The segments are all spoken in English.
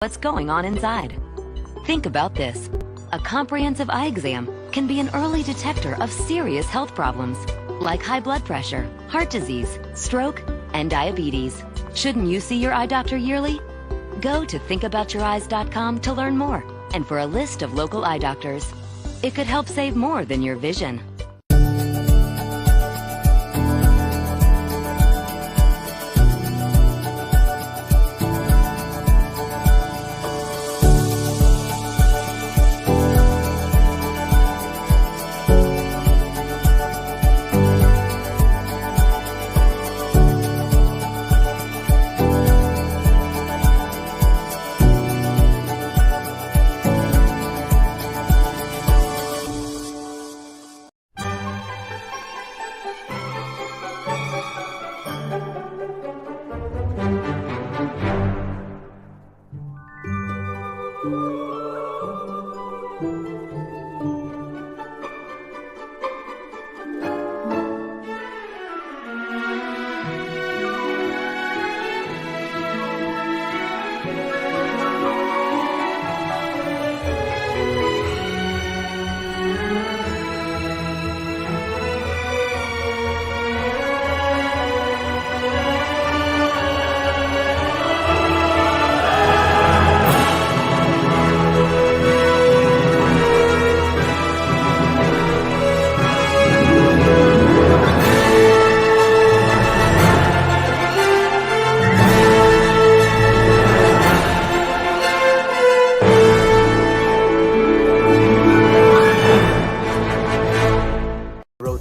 what's going on inside. Think about this. A comprehensive eye exam can be an early detector of serious health problems like high blood pressure, heart disease, stroke, and diabetes. Shouldn't you see your eye doctor yearly? Go to thinkaboutyoureyes.com to learn more and for a list of local eye doctors. It could help save more than your vision.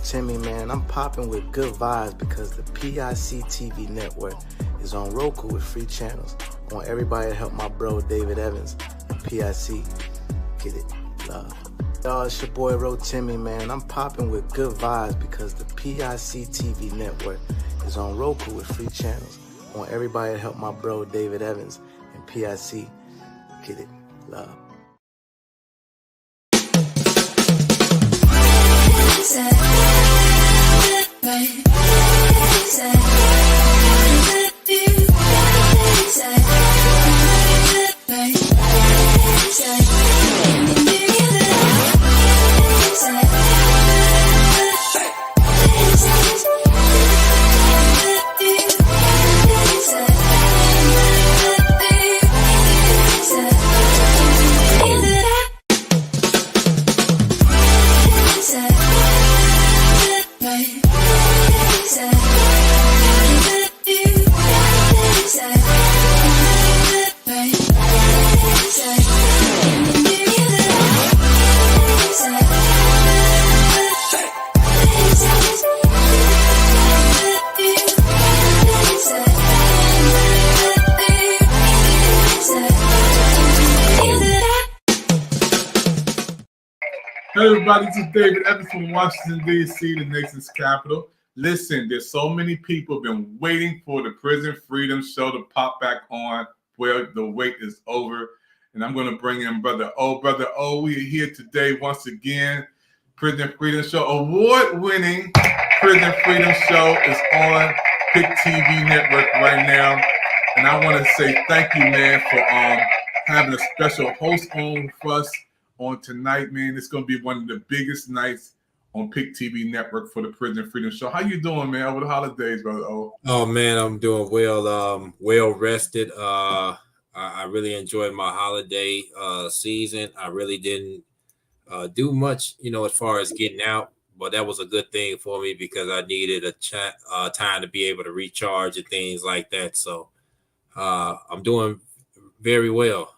Timmy, man, I'm popping with good vibes because the PIC TV network is on Roku with free channels. I want everybody to help my bro David Evans and PIC get it. Love. Y'all, it's your boy Ro Timmy, man. I'm popping with good vibes because the PIC TV network is on Roku with free channels. I want everybody to help my bro David Evans and PIC get it. Love. Hey everybody, this is David Evans from Washington, D.C., the nation's capital. Listen, there's so many people been waiting for the Prison Freedom Show to pop back on. Well, the wait is over, and I'm going to bring in Brother O. Brother O, we are here today once again. Prison Freedom Show, award-winning Prison Freedom Show is on PIC TV Network right now, and I want to say thank you, man, for having a special host on for us on tonight, man. It's going to be one of the biggest nights on PIC TV Network for the Prison Freedom Show. How you doing, man, over the holidays, Brother O? Oh, man, I'm doing well. Well rested. I really enjoyed my holiday season. I really didn't do much, as far as getting out, but that was a good thing for me because I needed a time to be able to recharge and things like that. So I'm doing very well.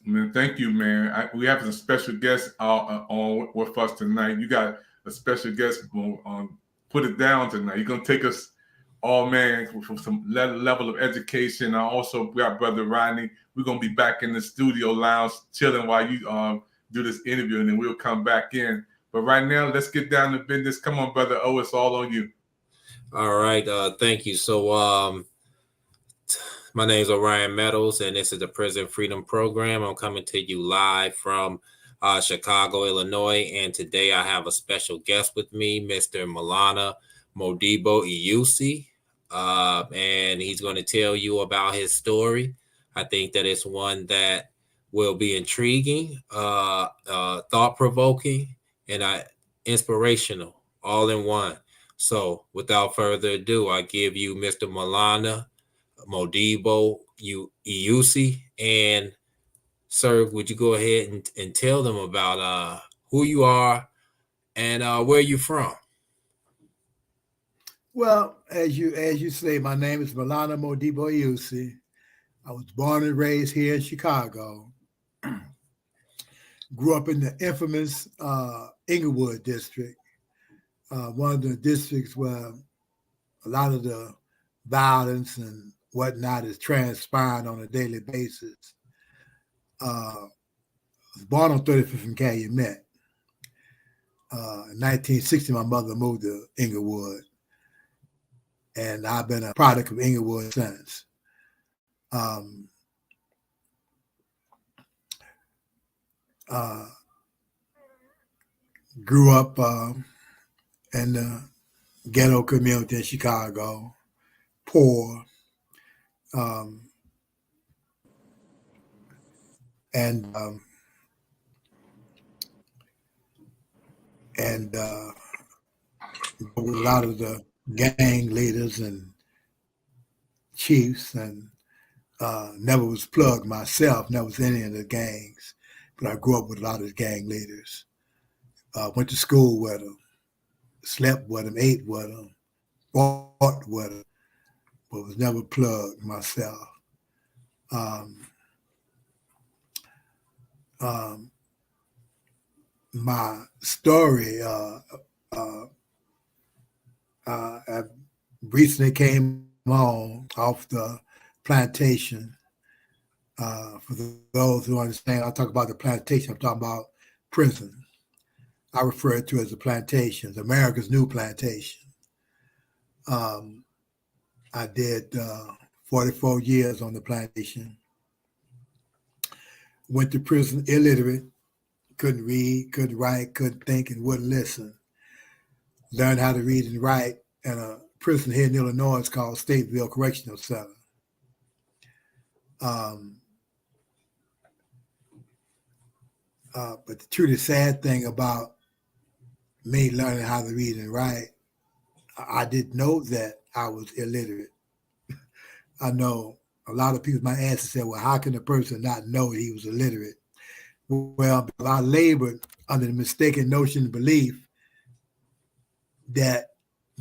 Man, thank you, man. We have a special guest on with us tonight. You got a special guest on Put It Down tonight. You're going to take us all, man, from some level of education. I also got Brother Rodney. We're going to be back in the studio lounge chilling while you do this interview, and then we'll come back in. But right now, let's get down to business. Come on, Brother O, it's all on you. All right. Thank you. So my name is Orion Meadows, and this is the Prison Freedom Program. I'm coming to you live from Chicago, Illinois, and today I have a special guest with me, Mr. Maulana Modibo Iusi, and he's going to tell you about his story. I think that it's one that will be intriguing, thought-provoking, and inspirational, all in one. So without further ado, I give you Mr. Maulana Modibo Iusi. And sir, would you go ahead and tell them about who you are and where you're from? Well, as you say, my name is Maulana Modibo Iusi. I was born and raised here in Chicago. Grew up in the infamous Inglewood district, one of the districts where a lot of the violence and whatnot is transpiring on a daily basis. I was born on 35th and Calumet. In 1960, my mother moved to Inglewood, and I've been a product of Inglewood since. Grew up in the ghetto community in Chicago, poor, and with a lot of the gang leaders and chiefs, and never was plugged myself, never was in any of the gangs, but I grew up with a lot of the gang leaders. Went to school with them, slept with them, ate with them, fought with them, but was never plugged myself. My story, I recently came home off the plantation. For those who understand, I talk about the plantation, I'm talking about prison. I refer to it as the plantations, America's New Plantation. I did 44 years on the plantation. Went to prison illiterate, couldn't read, couldn't write, couldn't think, and wouldn't listen. Learned how to read and write in a prison here in Illinois called Stateville Correctional Center. But the truly sad thing about me learning how to read and write, I didn't know that I was illiterate. I know a lot of people might ask and say, well, how can a person not know he was illiterate? Well, I labored under the mistaken notion and belief that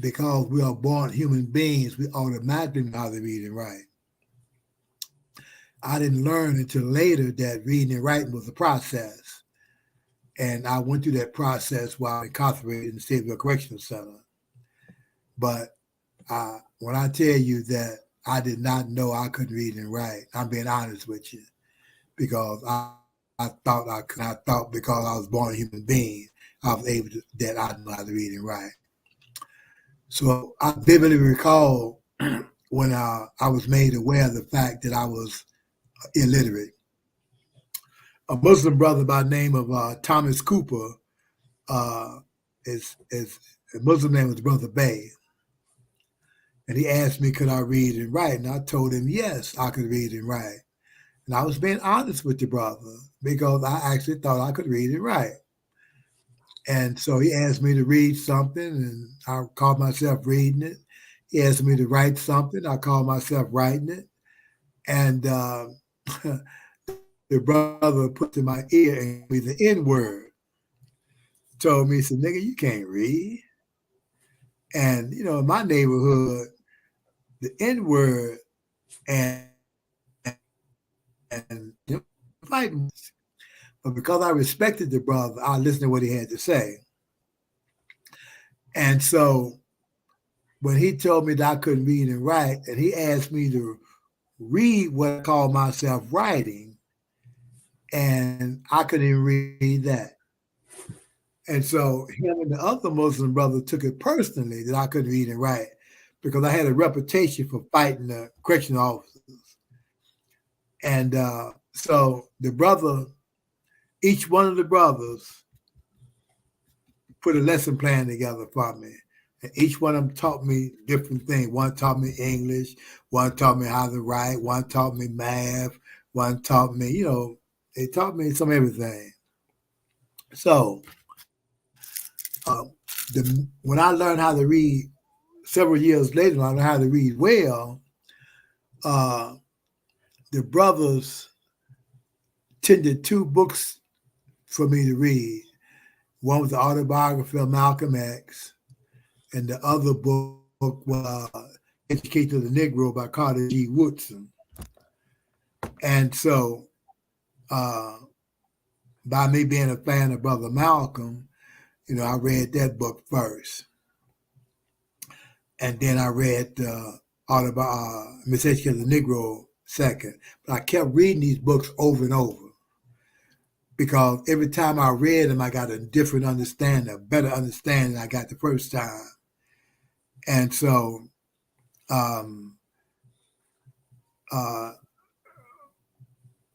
because we are born human beings, we automatically know how to read and write. I didn't learn until later that reading and writing was a process. And I went through that process while incarcerated in the Stateville Correctional Center. But when I tell you that I did not know I couldn't read and write, I'm being honest with you, because I thought because I was born a human being, I was able to, that I know how to read and write. So I vividly recall when I was made aware of the fact that I was illiterate. A Muslim brother by the name of Thomas Cooper, his Muslim name was Brother Bay. And he asked me, could I read and write? And I told him, yes, I could read and write. And I was being honest with the brother because I actually thought I could read and write. And so he asked me to read something, and I called myself reading it. He asked me to write something. I called myself writing it. And the brother put to my ear and me the N-word. Told me, he said, nigga, you can't read. And, you know, in my neighborhood, the N-word and you know, fighting. But because I respected the brother, I listened to what he had to say. And so when he told me that I couldn't read and write, and he asked me to read what I call myself writing, and I couldn't even read that. And so him and the other Muslim brother took it personally that I couldn't read and write because I had a reputation for fighting the correctional officers. And so the brother, each one of the brothers put a lesson plan together for me. And each one of them taught me different things. One taught me English, one taught me how to write, one taught me math, one taught me, they taught me some everything. So when I learned how to read several years later, I learned how to read well. The brothers tended 2 books for me to read. One was the autobiography of Malcolm X, and the other book was Education of the Negro by Carter G. Woodson. And so, by me being a fan of Brother Malcolm, I read that book first. And then I read Miseducation of the Negro second. But I kept reading these books over and over, because every time I read them, I got a different understanding, a better understanding than I got the first time. And so,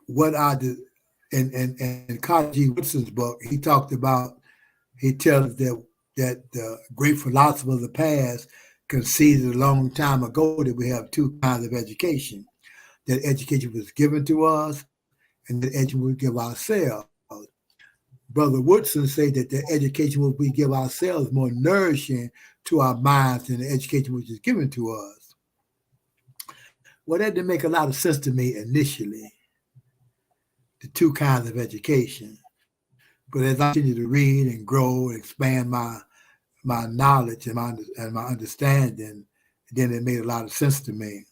what I did in Carter G. Woodson's book, he tells us that the great philosophers of the past conceded a long time ago that we have 2 kinds of education. That education was given to us, and that education we give ourselves. Brother Woodson said that the education we give ourselves is more nourishing to our minds than the education which is given to us. Well, that didn't make a lot of sense to me initially, the 2 kinds of education. But as I continue to read and grow and expand my knowledge and my understanding, then it made a lot of sense to me.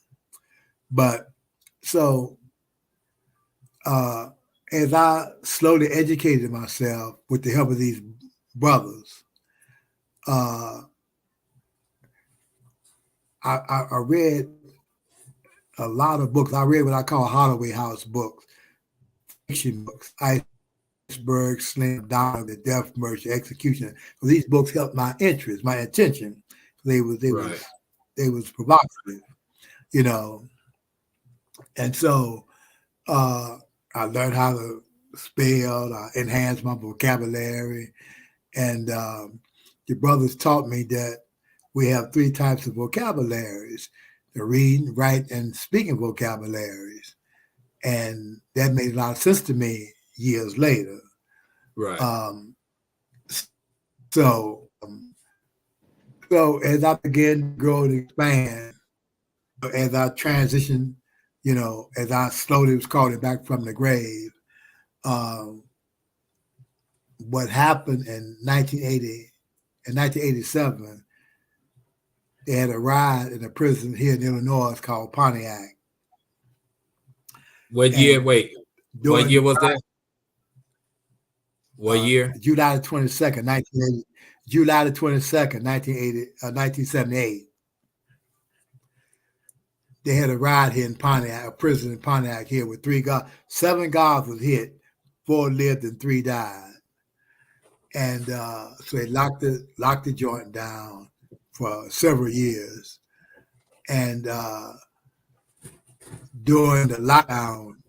But so as I slowly educated myself with the help of these brothers, I read a lot of books. I read what I call Holloway House books, fiction books, Iceberg, Slim Dog, The Death, Mercy, Execution. So these books helped my interest, my attention. They was provocative, And so I learned how to spell, I enhanced my vocabulary. And the brothers taught me that we have 3 types of vocabularies: the reading, writing, and speaking vocabularies. And that made a lot of sense to me years later. Right. So as I began to grow and expand, as I transitioned, as I slowly was calling back from the grave, what happened in 1987, they had a riot in a prison here in Illinois called Pontiac. What year? Wait. What year was that? What year? July the 22nd, 1980. July the 22nd, 1978. They had a riot here in Pontiac, a prison in Pontiac here with 3 guards. 7 guards was hit, 4 lived and 3 died. And so they locked the joint down for several years. And during the lockdown,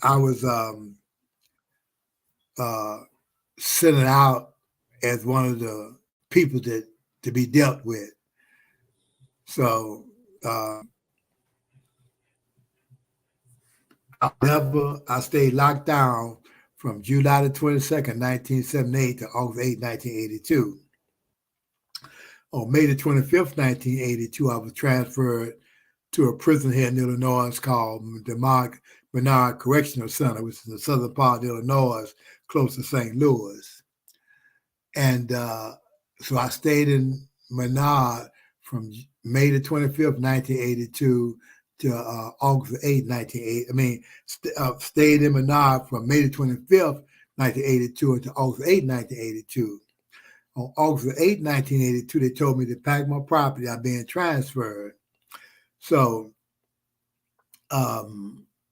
I was sent out as one of the people to be dealt with. So I stayed locked down from July the 22nd, 1978 to August 8, 1982. On May the 25th, 1982, I was transferred to a prison here in Illinois called the Menard Correctional Center, which is in the southern part of Illinois, close to St. Louis. And so I stayed in Menard from May the 25th, 1982 to August 8, 1980. Stayed in Menard from May the 25th, 1982 until August 8, 1982. On August 8, 1982, they told me to pack my property. I'm being transferred. So I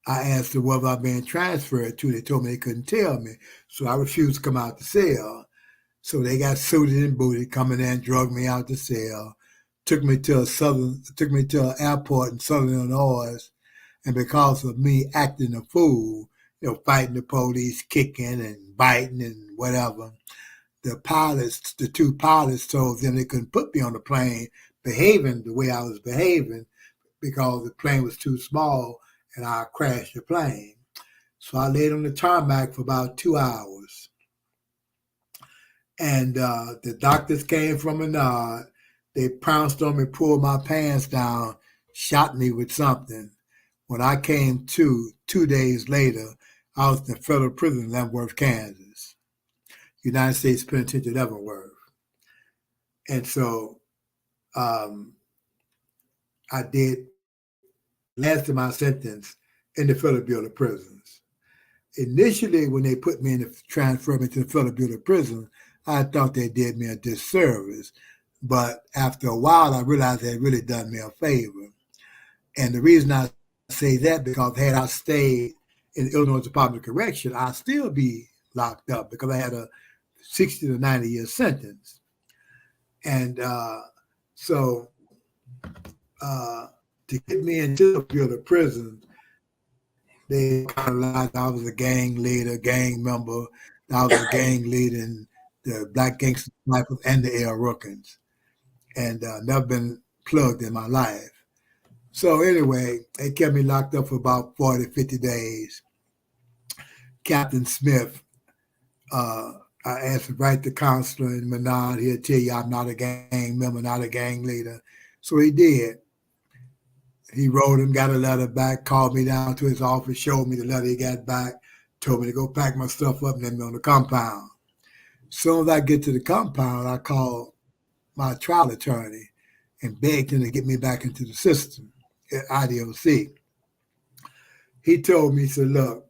asked them whether I'm being transferred to. They told me they couldn't tell me. So I refused to come out the cell. So they got suited and booted, coming in, drugged me out the cell, took me to an airport in southern Illinois. And because of me acting a fool, fighting the police, kicking and biting and whatever, the 2 pilots told them they couldn't put me on the plane behaving the way I was behaving because the plane was too small and I crashed the plane. So I laid on the tarmac for about 2 hours. And the doctors came from a nod. They pounced on me, pulled my pants down, shot me with something. When I came to 2 days later, I was in federal prison in Leavenworth, Kansas, United States Penitentiary, Leavenworth. And so I did last of my sentence in the Federal Bureau of Prisons. Initially, when they put me transferred me to the Federal Bureau of Prisons, I thought they did me a disservice. But after a while, I realized they had really done me a favor. And the reason I say that, because had I stayed in the Illinois Department of Correction, I'd still be locked up because I had a 60 to 90 year sentence. And so to get me into the Bureau of Prison, they kind of realized I was a gang leader, gang member. I was a gang leader in the Black Gangster Rifles and the L. Rookins, and never been plugged in my life. So anyway, they kept me locked up for about 40, 50 days. Captain Smith, I asked to write the counselor in Menard. He'll tell you I'm not a gang member, not a gang leader. So he did. He wrote him, got a letter back, called me down to his office, showed me the letter he got back, told me to go pack my stuff up and let me on the compound. As soon as I get to the compound, I called my trial attorney and begged him to get me back into the system at IDOC. He told me, he said, look,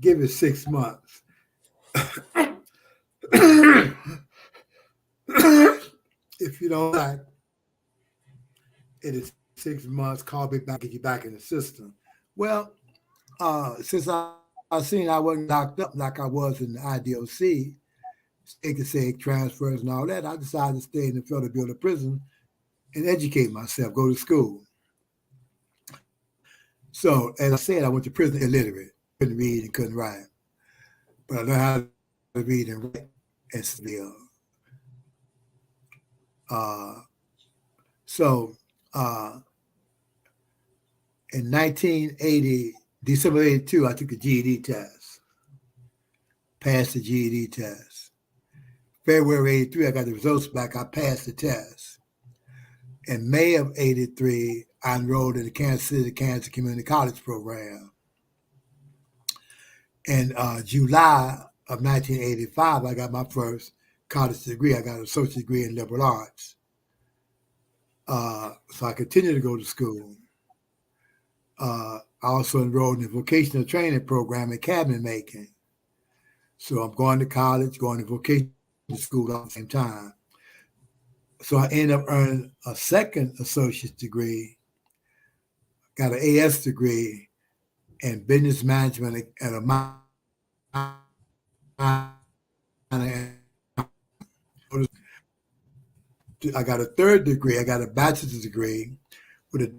give it 6 months. If you don't like it, is 6 months, call me back, get you back in the system. Well, since I seen I wasn't locked up like I was in the IDOC, seg transfers and all that, I decided to stay in the Federal Bureau of Prison and educate myself, go to school. So, as I said, I went to prison illiterate, couldn't read and couldn't write. But I learned how to read and write and spell. In 1980, December 82, I took a GED test, passed the GED test. February 83, I got the results back, I passed the test. In May of 83, I enrolled in the Kansas City, Kansas Community College program. In July of 1985, I got my first college degree. I got an associate degree in liberal arts. So I continued to go to school. I also enrolled in the vocational training program in cabinet making. So I'm going to college, going to vocational school at the same time. So I ended up earning a second associate's degree, got an AS degree in business management at a I got a third degree. I got a bachelor's degree with a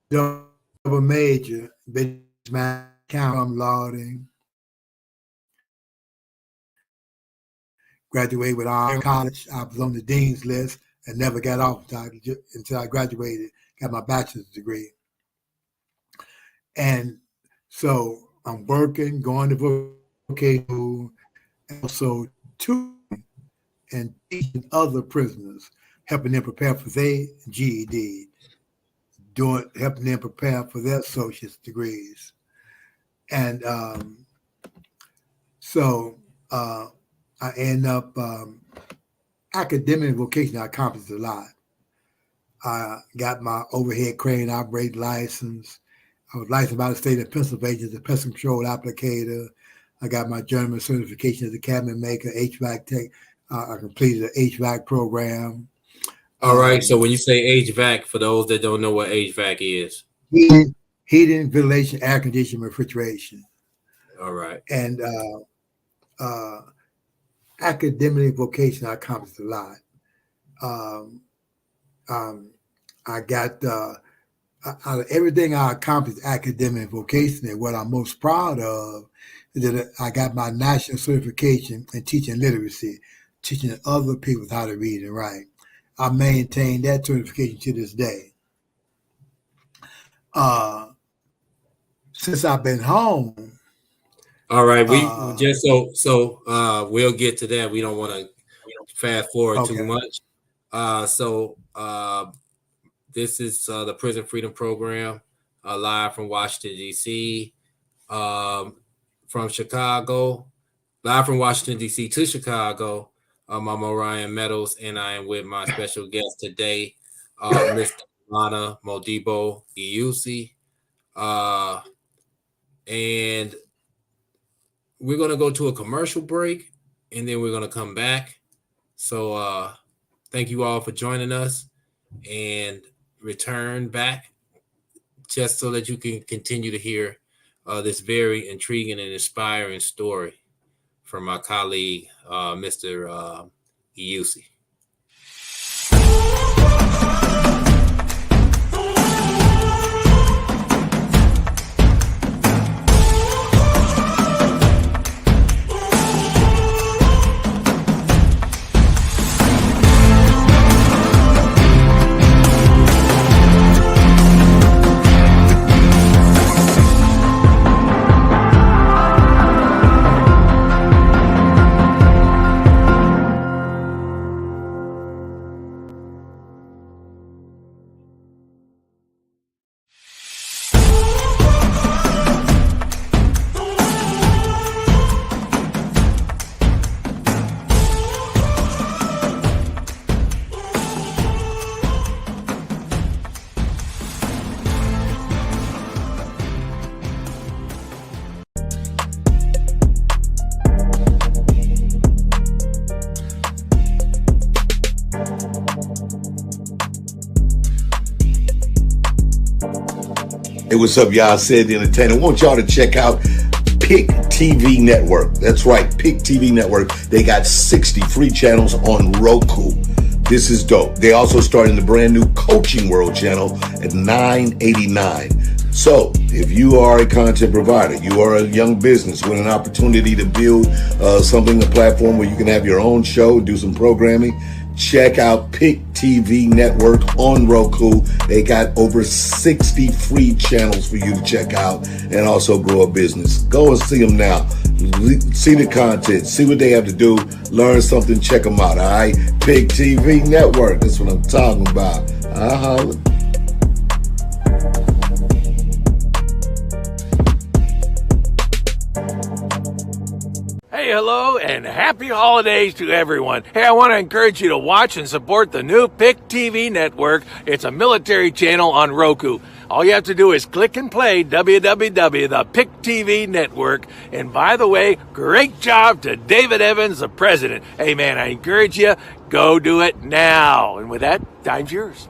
double major, business management, accounting, lauding. Graduated with honors college. I was on the dean's list and never got off until I graduated, got my bachelor's degree. And so I'm working, going to vocational, also tutoring and teaching other prisoners, helping them prepare for their GED, helping them prepare for their associate's degrees. And I end up academic and vocational. I accomplished a lot. I got my overhead crane operating license. I was licensed by the state of Pennsylvania as a pest control applicator. I got my journeyman certification as a cabinet maker, HVAC tech. I completed an HVAC program. All right. So when you say HVAC, for those that don't know what HVAC is, heating, ventilation, air conditioning, refrigeration. All right. And academically and vocational, I accomplished a lot. I got out of everything I accomplished academic and vocational, what I'm most proud of is that I got my national certification in teaching literacy, teaching other people how to read and write. I maintain that certification to this day. since I've been home. All right, we just we'll get to that. We don't want to fast forward too much. This is the Prison Freedom Program, live from Washington, D.C., from Chicago, live from Washington, D.C. to Chicago. I'm Orion Meadows, and I am with my special guest today, Mr. Lana Modibo Iusi. And we're going to go to a commercial break, and then we're going to come back. So thank you all for joining us, and return back just so that you can continue to hear this very intriguing and inspiring story from my colleague, Mr. Iusi. Hey, what's up, y'all? Sid the Entertainer. I want y'all to check out Pick TV Network. That's right, Pick TV Network. They got 60 free channels on Roku. This is dope. They also started the brand new Coaching World channel at $9.89. So if you are a content provider, you are a young business with an opportunity to build a platform where you can have your own show, do some programming, check out Pick TV Network on Roku. They got over 60 free channels for you to check out and also grow a business. Go and see them now. See the content. See what they have to do. Learn something. Check them out. All right? Pick TV Network. That's what I'm talking about. Hey, hello, and happy holidays to everyone. Hey, I want to encourage you to watch and support the new Pick TV Network. It's a military channel on Roku. All you have to do is click and play www, the Pick TV Network. And by the way, great job to David Evans, the president. Hey, man, I encourage you, go do it now. And with that, time's yours.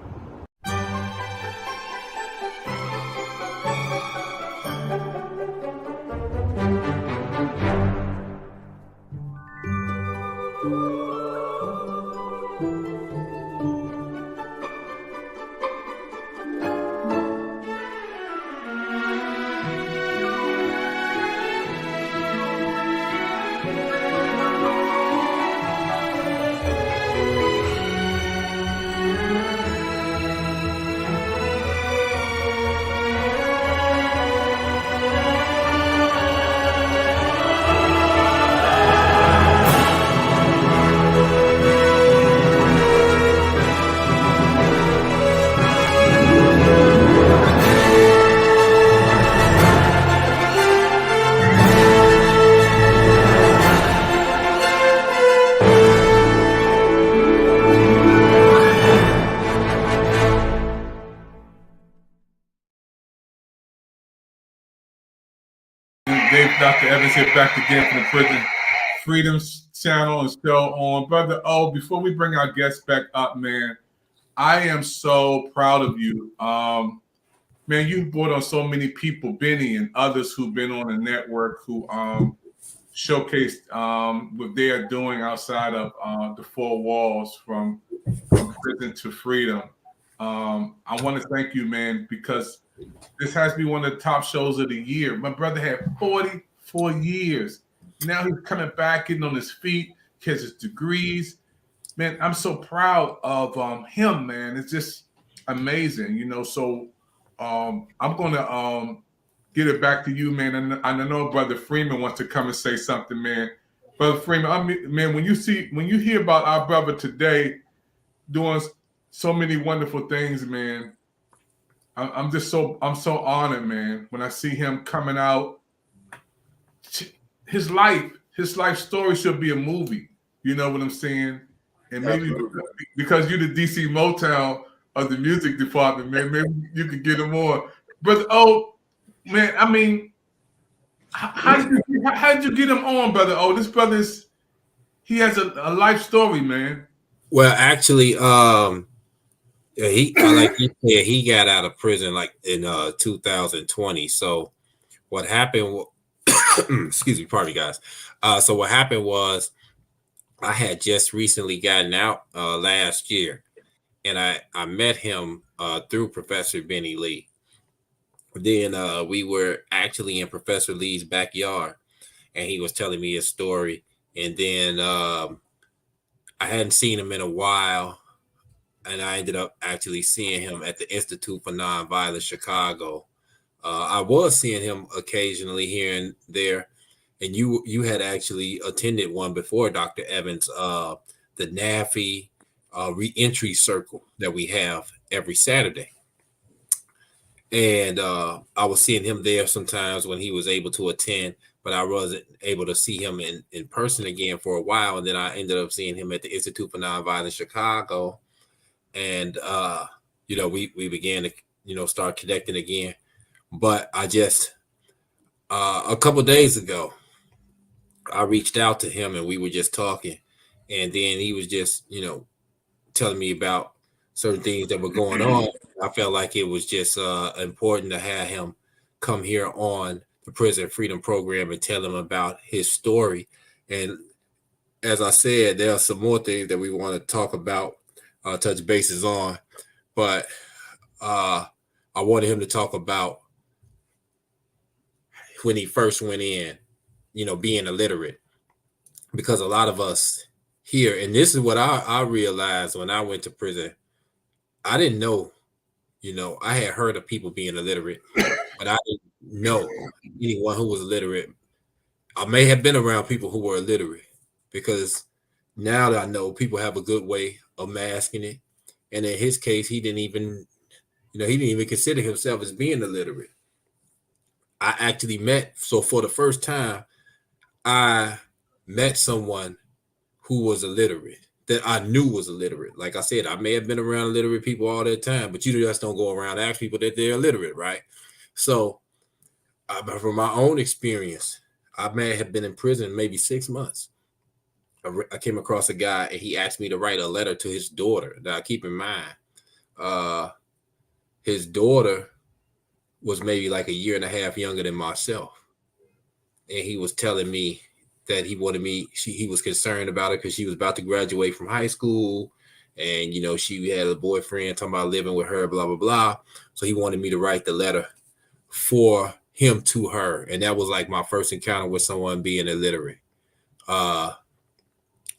Dr. Evans here back again from the Prison Freedom Channel and show on. Brother O, before we bring our guests back up, man, I am so proud of you. Man, you've brought on so many people, Benny and others who've been on the network who showcased what they are doing outside of the four walls from prison to freedom. I want to thank you, man, because this has to be one of the top shows of the year. My brother had 44 years. Now he's coming back, getting on his feet, has his degrees. Man, I'm so proud of him, man. It's just amazing, you know. So I'm going to get it back to you, man. And I know Brother Freeman wants to come and say something, man. Brother Freeman, man, when you hear about our brother today doing so many wonderful things, man, I'm so honored, man, when I see him coming out. His life story should be a movie. You know what I'm saying? And maybe because you're the DC Motown of the music department, man, maybe you could get him on. But man, I mean, how did you get him on, Brother O? This brother's he has a life story, man. Well, actually, he like you said, he got out of prison like in 2020. So what happened? Excuse me, pardon me, guys. So what happened was I had just recently gotten out last year, and I met him through Professor Benny Lee. Then we were actually in Professor Lee's backyard, and he was telling me his story. And then I hadn't seen him in a while, and I ended up actually seeing him at the Institute for Nonviolence Chicago. I was seeing him occasionally here and there, and you had actually attended one before, Dr. Evans, the NAFI reentry circle that we have every Saturday. And I was seeing him there sometimes when he was able to attend, but I wasn't able to see him in person again for a while. And then I ended up seeing him at the Institute for Nonviolence Chicago. And, we began to, start connecting again. But I just, a couple days ago, I reached out to him and we were just talking. And then he was just, telling me about certain things that were going on. I felt like it was just important to have him come here on the Prison Freedom Program and tell him about his story. And as I said, there are some more things that we want to talk about, touch bases on. But I wanted him to talk about when he first went in, being illiterate. Because a lot of us here, and this is what I realized when I went to prison, I didn't know, I had heard of people being illiterate, but I didn't know anyone who was illiterate. I may have been around people who were illiterate, because now that I know, people have a good way of masking it. And in his case, he didn't even consider himself as being illiterate. I actually for the first time, I met someone who was illiterate, that I knew was illiterate. Like I said, I may have been around illiterate people all that time, but you just don't go around and ask people that they're illiterate, right? So from my own experience, I may have been in prison maybe 6 months. I came across a guy and he asked me to write a letter to his daughter. Now, keep in mind, his daughter was maybe like a year and a half younger than myself. And he was telling me that he wanted me, he was concerned about it because she was about to graduate from high school. And, she had a boyfriend talking about living with her, blah, blah, blah. So he wanted me to write the letter for him to her. And that was like my first encounter with someone being illiterate.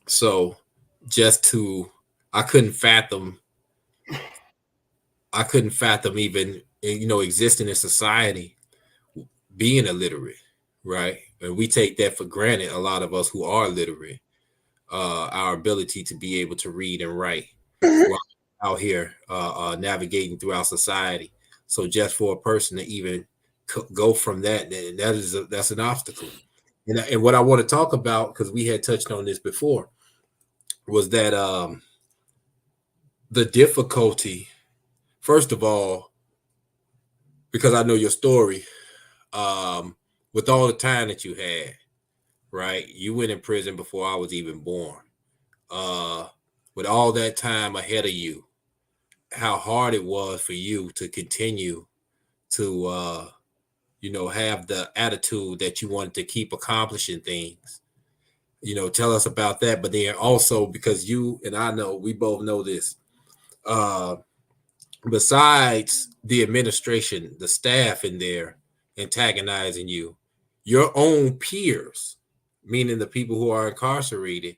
So I couldn't fathom even, existing in society being illiterate, right? And we take that for granted, a lot of us who are literate, our ability to be able to read and write out here navigating throughout society. So just for a person to even go from that, that's an obstacle. And what I want to talk about, because we had touched on this before, was that the difficulty, first of all, because I know your story, with all the time that you had, right? You went in prison before I was even born. With all that time ahead of you, how hard it was for you to continue to, have the attitude that you wanted to keep accomplishing things. Tell us about that. But then also, because you and I know, we both know this, besides the administration, the staff in there antagonizing you, your own peers, meaning the people who are incarcerated,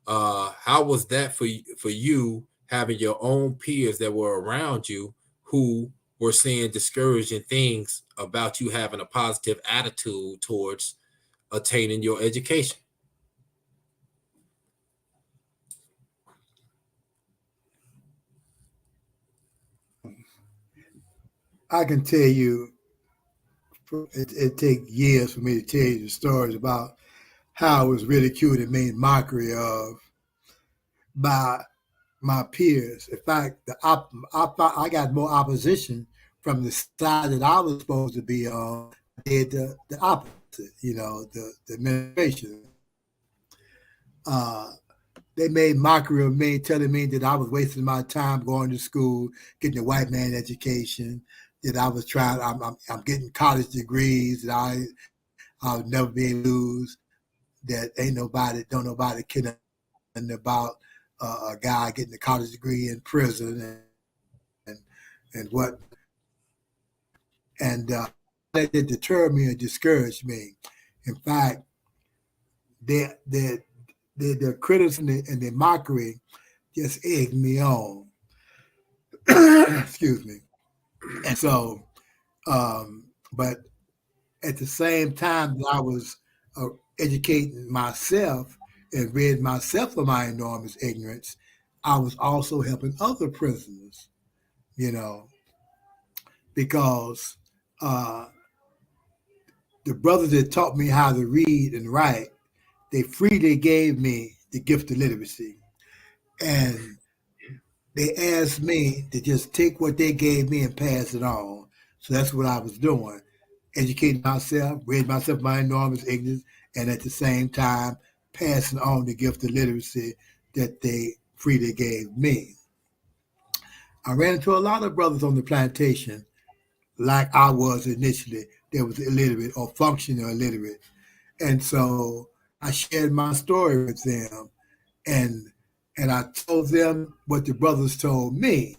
how was that for you having your own peers that were around you who were saying discouraging things about you having a positive attitude towards attaining your education. I can tell you, it takes years for me to tell you the stories about how I was ridiculed and made mockery of by my peers. In fact, I got more opposition from the side that I was supposed to be on. Did the opposite, the administration. They made mockery of me, telling me that I was wasting my time going to school, getting a white man education, that I was trying, I'm getting college degrees, that I'll never be able to lose, that don't nobody care nothing about a guy getting a college degree in prison and what. And that deterred me and discouraged me. In fact, the criticism and the mockery just egged me on. Excuse me. And so, but at the same time that I was educating myself and rid myself of my enormous ignorance, I was also helping other prisoners, because the brothers that taught me how to read and write, they freely gave me the gift of literacy. And they asked me to just take what they gave me and pass it on. So that's what I was doing, educating myself, rid myself of my enormous ignorance, and at the same time, passing on the gift of literacy that they freely gave me. I ran into a lot of brothers on the plantation, like I was initially, that was illiterate or functional illiterate. And so I shared my story with them, and I told them what the brothers told me,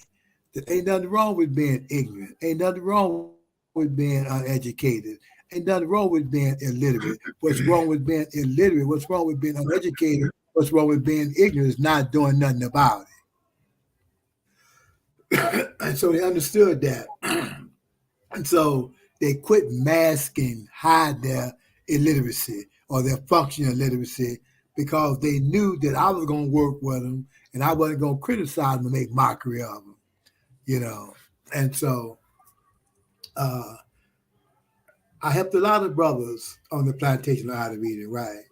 that ain't nothing wrong with being ignorant, ain't nothing wrong with being uneducated, ain't nothing wrong with being illiterate. What's wrong with being illiterate? What's wrong with being uneducated? What's wrong with being ignorant is not doing nothing about it. And so they understood that. And so they quit masking, hide their illiteracy or their functional illiteracy, because they knew that I was going to work with them and I wasn't going to criticize them and make mockery of them, And so I helped a lot of brothers on the plantation learn how to read and write.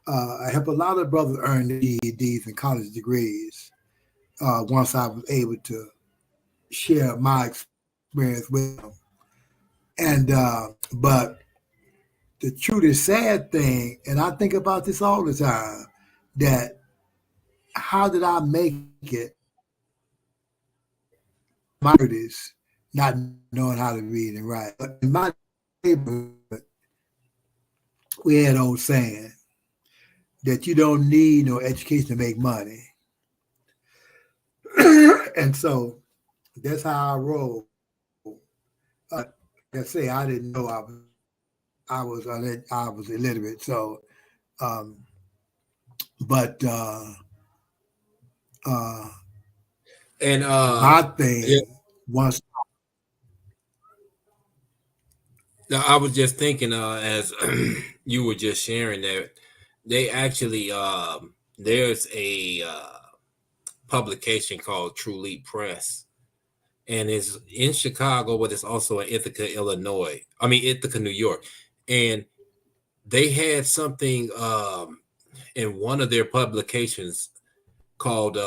I helped a lot of brothers earn their GEDs and college degrees once I was able to share my experience with them. And but the truly sad thing, and I think about this all the time, that how did I make it? My is not knowing how to read and write. But in my neighborhood, we had an old saying that you don't need no education to make money. And so that's how I roll. Like I say, I didn't know I was illiterate. So, my thing was. Now, I was just thinking, as you were just sharing that, they actually there's a publication called True Leap Press, and it's in Chicago, but it's also in Ithaca, Ithaca, New York. And they had something in one of their publications called,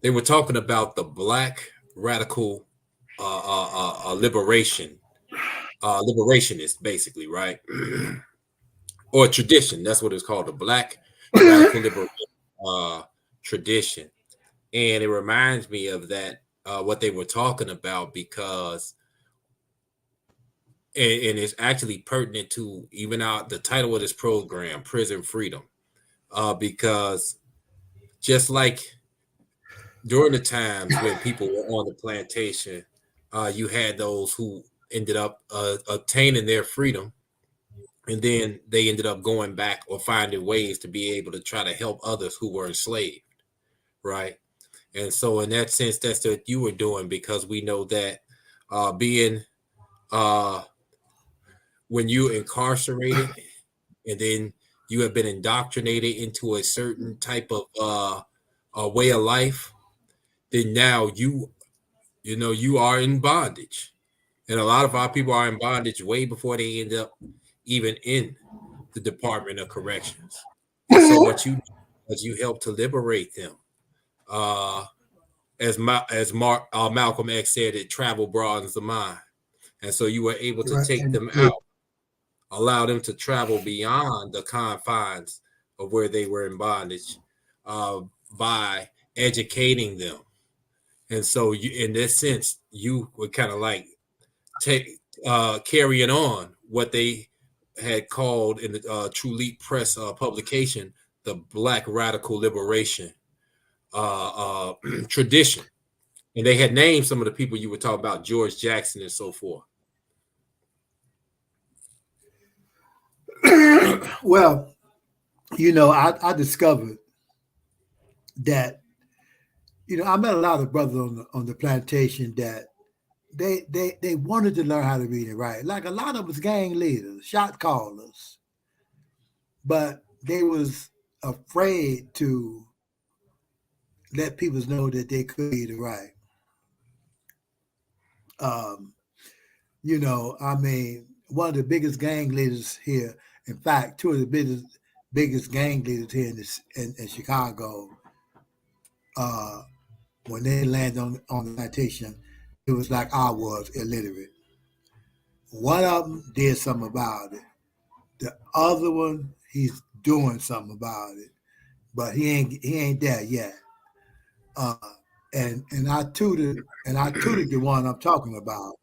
they were talking about the Black radical liberationist, basically, right? Or tradition, that's what it's called, the Black radical liberation tradition. And it reminds me of that, what they were talking about, because and it's actually pertinent to even the title of this program, Prison Freedom, because just like during the times when people were on the plantation, you had those who ended up obtaining their freedom, and then they ended up going back or finding ways to be able to try to help others who were enslaved, right? And so in that sense, that's what you were doing, because we know that being when you incarcerated and then you have been indoctrinated into a certain type of way of life, then now you are in bondage. And a lot of our people are in bondage way before they end up even in the Department of Corrections. And so what you do is you help to liberate them. As Malcolm X said, it travel broadens the mind. And so you were able to take them out, allow them to travel beyond the confines of where they were in bondage by educating them. And so you, in this sense, you were kind of like carrying on what they had called in the True Leap Press publication, the Black Radical Liberation tradition. And they had named some of the people you were talking about, George Jackson and so forth. Well, I discovered that, I met a lot of brothers on the plantation that they wanted to learn how to read and write. Like a lot of us gang leaders, shot callers, but they was afraid to let people know that they could read and write. One of the biggest gang leaders here, in fact, two of the biggest gang leaders here in Chicago, when they landed on the plantation, it was like I was illiterate. One of them did something about it. The other one, he's doing something about it, but he ain't there yet. And I tutored the one I'm talking about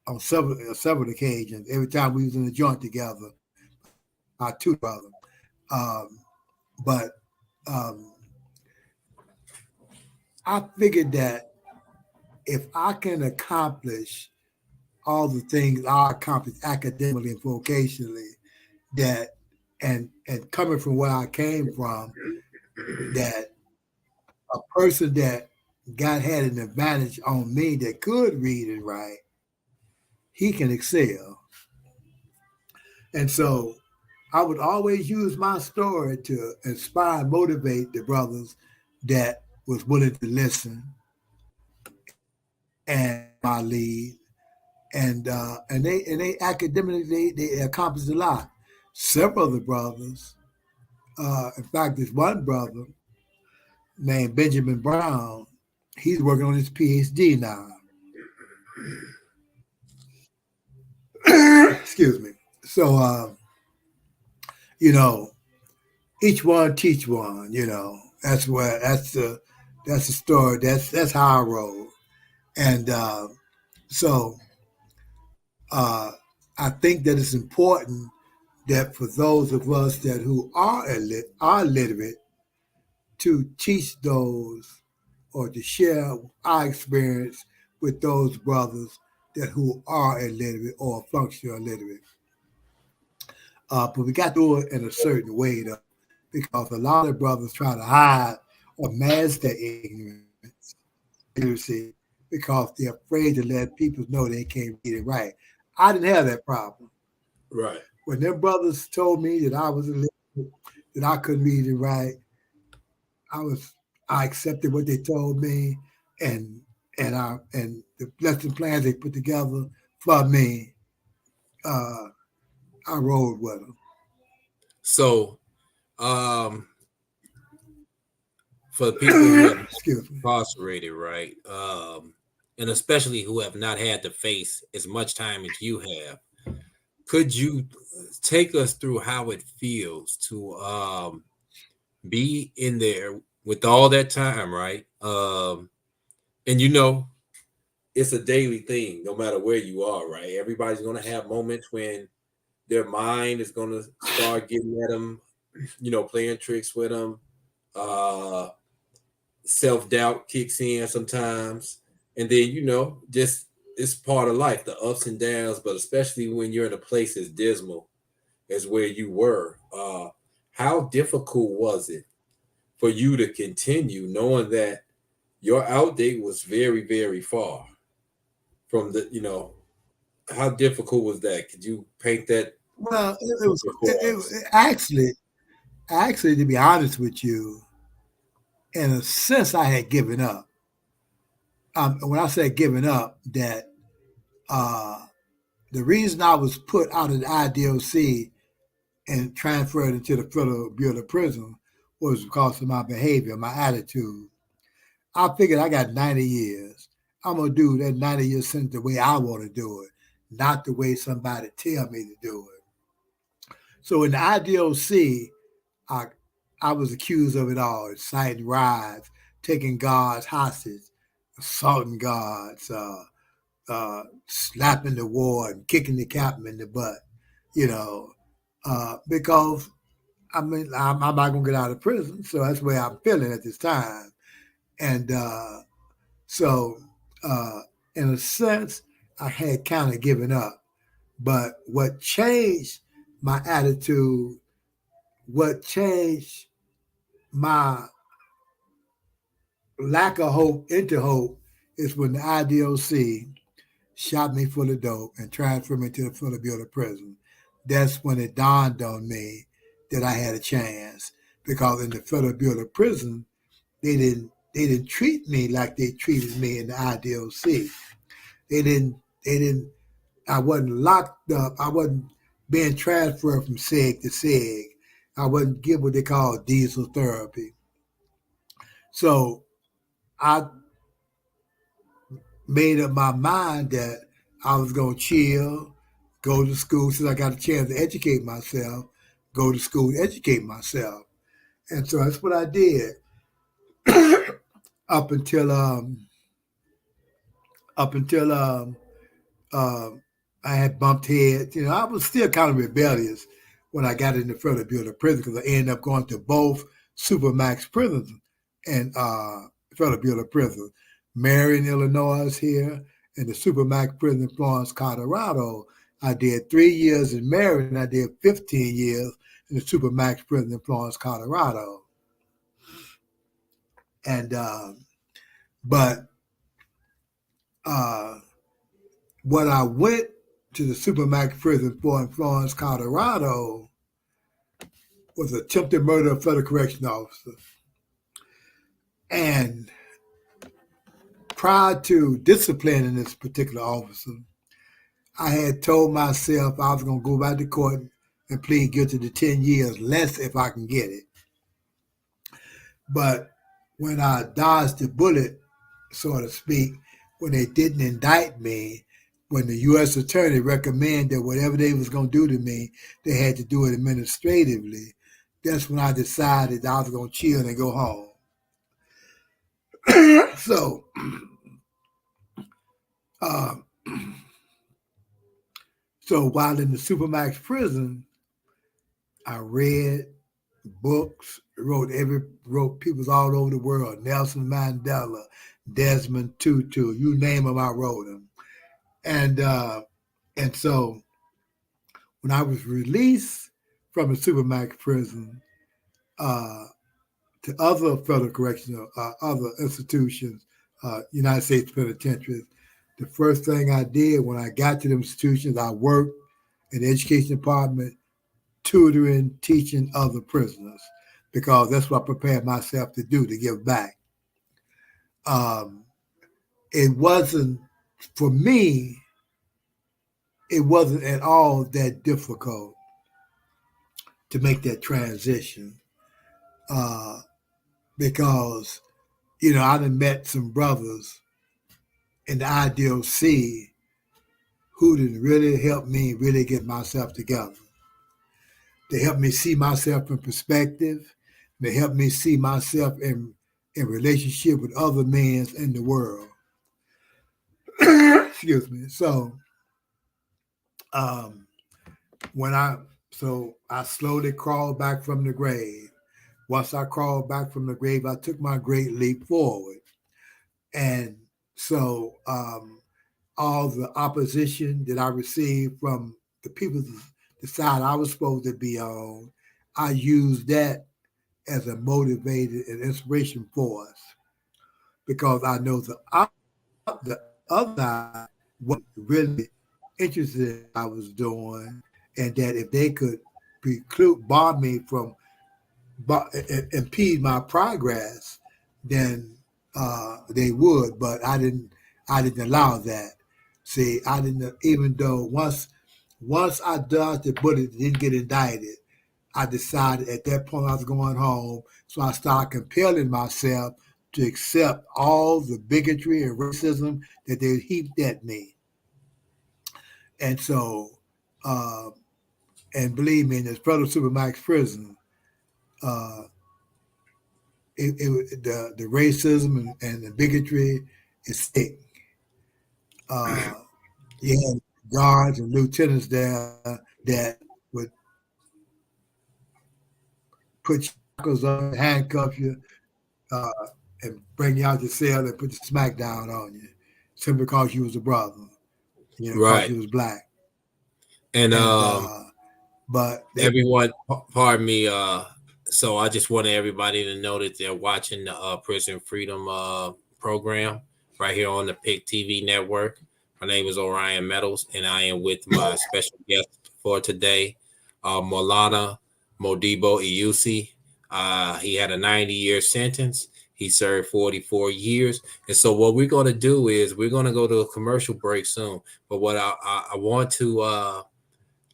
on several occasions. Every time we was in the joint together, I tutored them. But I figured that if I can accomplish all the things I accomplished academically and vocationally, that and coming from where I came from, that a person that had an advantage on me that could read and write, he can excel. And so I would always use my story to inspire and motivate the brothers that was willing to listen and my lead. And they academically they accomplished a lot. Several of the brothers, in fact, there's one brother named Benjamin Brown. He's working on his PhD now. Excuse me. So, each one teach one. That's the story. That's how I roll. And I think that it's important that for those of us that who are literate, to teach those or to share our experience with those brothers that who are illiterate or functional illiterate. But we got to do it in a certain way, though, because a lot of brothers try to hide or mask their ignorance, illiteracy, because they're afraid to let people know they can't read and write. I didn't have that problem. Right. When them brothers told me that I was illiterate, that I couldn't read and write, I accepted what they told me, and the lesson plans they put together for me, I rolled with them. So, for the people who have incarcerated, right, and especially who have not had to face as much time as you have, could you take us through how it feels to be in there with all that time, right? And it's a daily thing, no matter where you are, right? Everybody's going to have moments when their mind is going to start getting at them, playing tricks with them. Self-doubt kicks in sometimes. And then, just it's part of life, the ups and downs, but especially when you're in a place as dismal as where you were. How difficult was it for you to continue knowing that your out date was very, very far? from the, how difficult was that? Could you paint that? Well, it actually, to be honest with you, in a sense, I had given up. When I say giving up, that the reason I was put out of the IDOC and transferred into the Federal Bureau of Prison was because of my behavior, my attitude. I figured I got 90 years. I'm going to do that 90-year sentence the way I want to do it, not the way somebody tell me to do it. So in the IDOC, I was accused of it all, inciting riots, taking guards hostage, assaulting guards, slapping the ward, kicking the captain in the butt, because I'm not going to get out of prison. So that's the way I'm feeling at this time. And so in a sense, I had kind of given up. But what changed my attitude, what changed my lack of hope into hope is when the IDOC shot me full of dope and transferred me to the Federal Bureau of Prison. That's when it dawned on me that I had a chance, because in the Federal Bureau of Prison, they didn't treat me like they treated me in the IDOC. I wasn't locked up. I wasn't being transferred from SEG to SEG. I wasn't given what they call diesel therapy. So I made up my mind that I was going to chill, go to school, since I got a chance to educate myself, go to school, educate myself. And so that's what I did up until I had bumped heads. I was still kind of rebellious when I got in the Federal Bureau of Prison, because I ended up going to both Supermax prisons and Federal Bureau of Prison. Marion, Illinois is here, and the Supermax prison in Florence, Colorado. I did 3 years in Marion, and I did 15 years in the Supermax prison in Florence, Colorado. And when I went to the Supermax prison in Florence, Colorado, was attempted murder of a federal correctional officer. And prior to disciplining this particular officer, I had told myself I was going to go back to court and plead guilty to 10 years, less if I can get it. But when I dodged the bullet, so to speak, when they didn't indict me, when the U.S. attorney recommended that whatever they was going to do to me, they had to do it administratively, that's when I decided I was going to chill and go home. So, while in the Supermax prison, I read books, wrote people all over the world, Nelson Mandela, Desmond Tutu, you name them, I wrote them. And so when I was released from the Supermax prison to other federal correctional, other institutions, United States penitentiaries, the first thing I did when I got to the institutions, I worked in the education department, tutoring, teaching other prisoners, because that's what I prepared myself to do, to give back. It wasn't, for me, it wasn't at all that difficult to make that transition, because, I done met some brothers in the IDOC who didn't really help me really get myself together. They helped me see myself in perspective. They helped me see myself in relationship with other men in the world. Excuse me. So, I slowly crawled back from the grave. Once I crawled back from the grave, I took my great leap forward. And so all the opposition that I received from the people, the side I was supposed to be on, I used that as a motivated and inspiration force, because I know the other side what really interested I was doing, and that if they could bar me from impede my progress, then they would. But I didn't allow that. See, I didn't, even though once I dodged the bullet, didn't get indicted, I decided at that point I was going home. So I started compelling myself to accept all the bigotry and racism that they heaped at me. And so, and believe me, in this Federal Supermax prison, the racism and the bigotry is thick. You had guards and lieutenants there that would put shackles on, handcuff you, and bring you out the cell and put the smack down on you, simply because you was a brother, right? Because you was black. And but everyone, pardon me. So I just wanted everybody to know that they're watching the Prison Freedom program right here on the PIC TV network. My name is Orion Meadows, and I am with my special guest for today, Maulana Modibo Iusi. He had a 90-year sentence. He served 44 years. And so what we're going to do is we're going to go to a commercial break soon. But what I want to,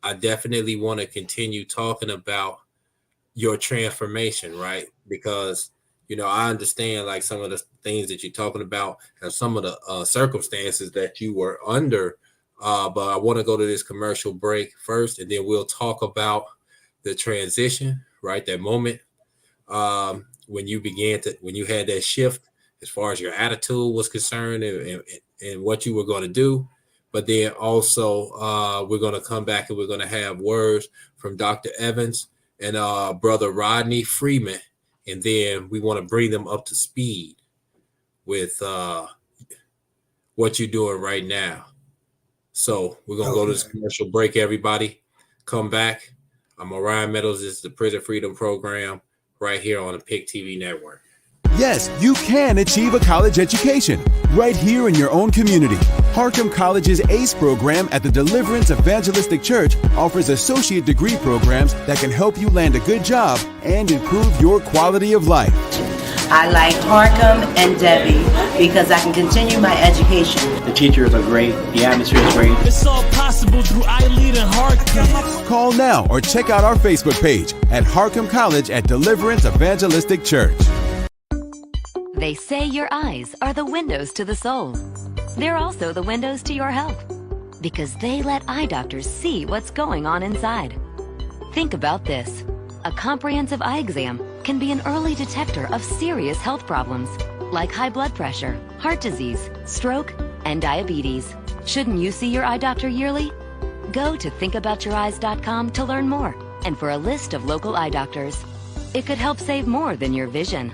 I definitely want to continue talking about your transformation, right? Because, I understand like some of the things that you're talking about and some of the circumstances that you were under. But I want to go to this commercial break first, and then we'll talk about the transition, right? That moment when you had that shift as far as your attitude was concerned and what you were going to do. But then also we're going to come back and we're going to have words from Dr. Evans and Brother Rodney Freeman. And then we want to bring them up to speed with what you're doing right now. So we're going to go to this commercial break, everybody. Come back. I'm Orion Meadows. This is the Prison Freedom Program right here on the PIC TV network. Yes, you can achieve a college education right here in your own community. Harcum College's ACE program at the Deliverance Evangelistic Church offers associate degree programs that can help you land a good job and improve your quality of life. I like Harcum and Debbie because I can continue my education. The teachers are great. The atmosphere is great. It's all possible through iLead and Harcum. Call now or check out our Facebook page at Harcum College at Deliverance Evangelistic Church. They say your eyes are the windows to the soul. They're also the windows to your health because they let eye doctors see what's going on inside. Think about this. A comprehensive eye exam can be an early detector of serious health problems like high blood pressure, heart disease, stroke, and diabetes. Shouldn't you see your eye doctor yearly? Go to thinkaboutyoureyes.com to learn more and for a list of local eye doctors. It could help save more than your vision.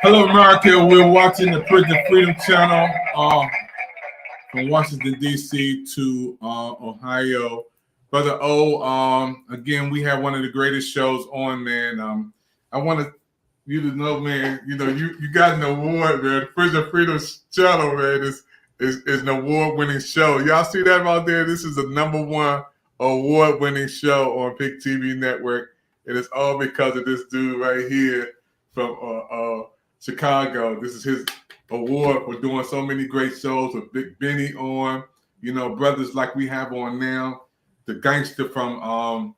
Hello, America. We're watching the Prison Freedom Channel from Washington, D.C. to Ohio. Brother O, again, we have one of the greatest shows on, man. I want you to know, man, you got an award, man. The Prison Freedom Channel, man, is an award-winning show. Y'all see that out there? This is the #1 award-winning show on PIC TV Network. And it's all because of this dude right here from Chicago. This is his award for doing so many great shows with Big Benny on, brothers like we have on now, the gangster from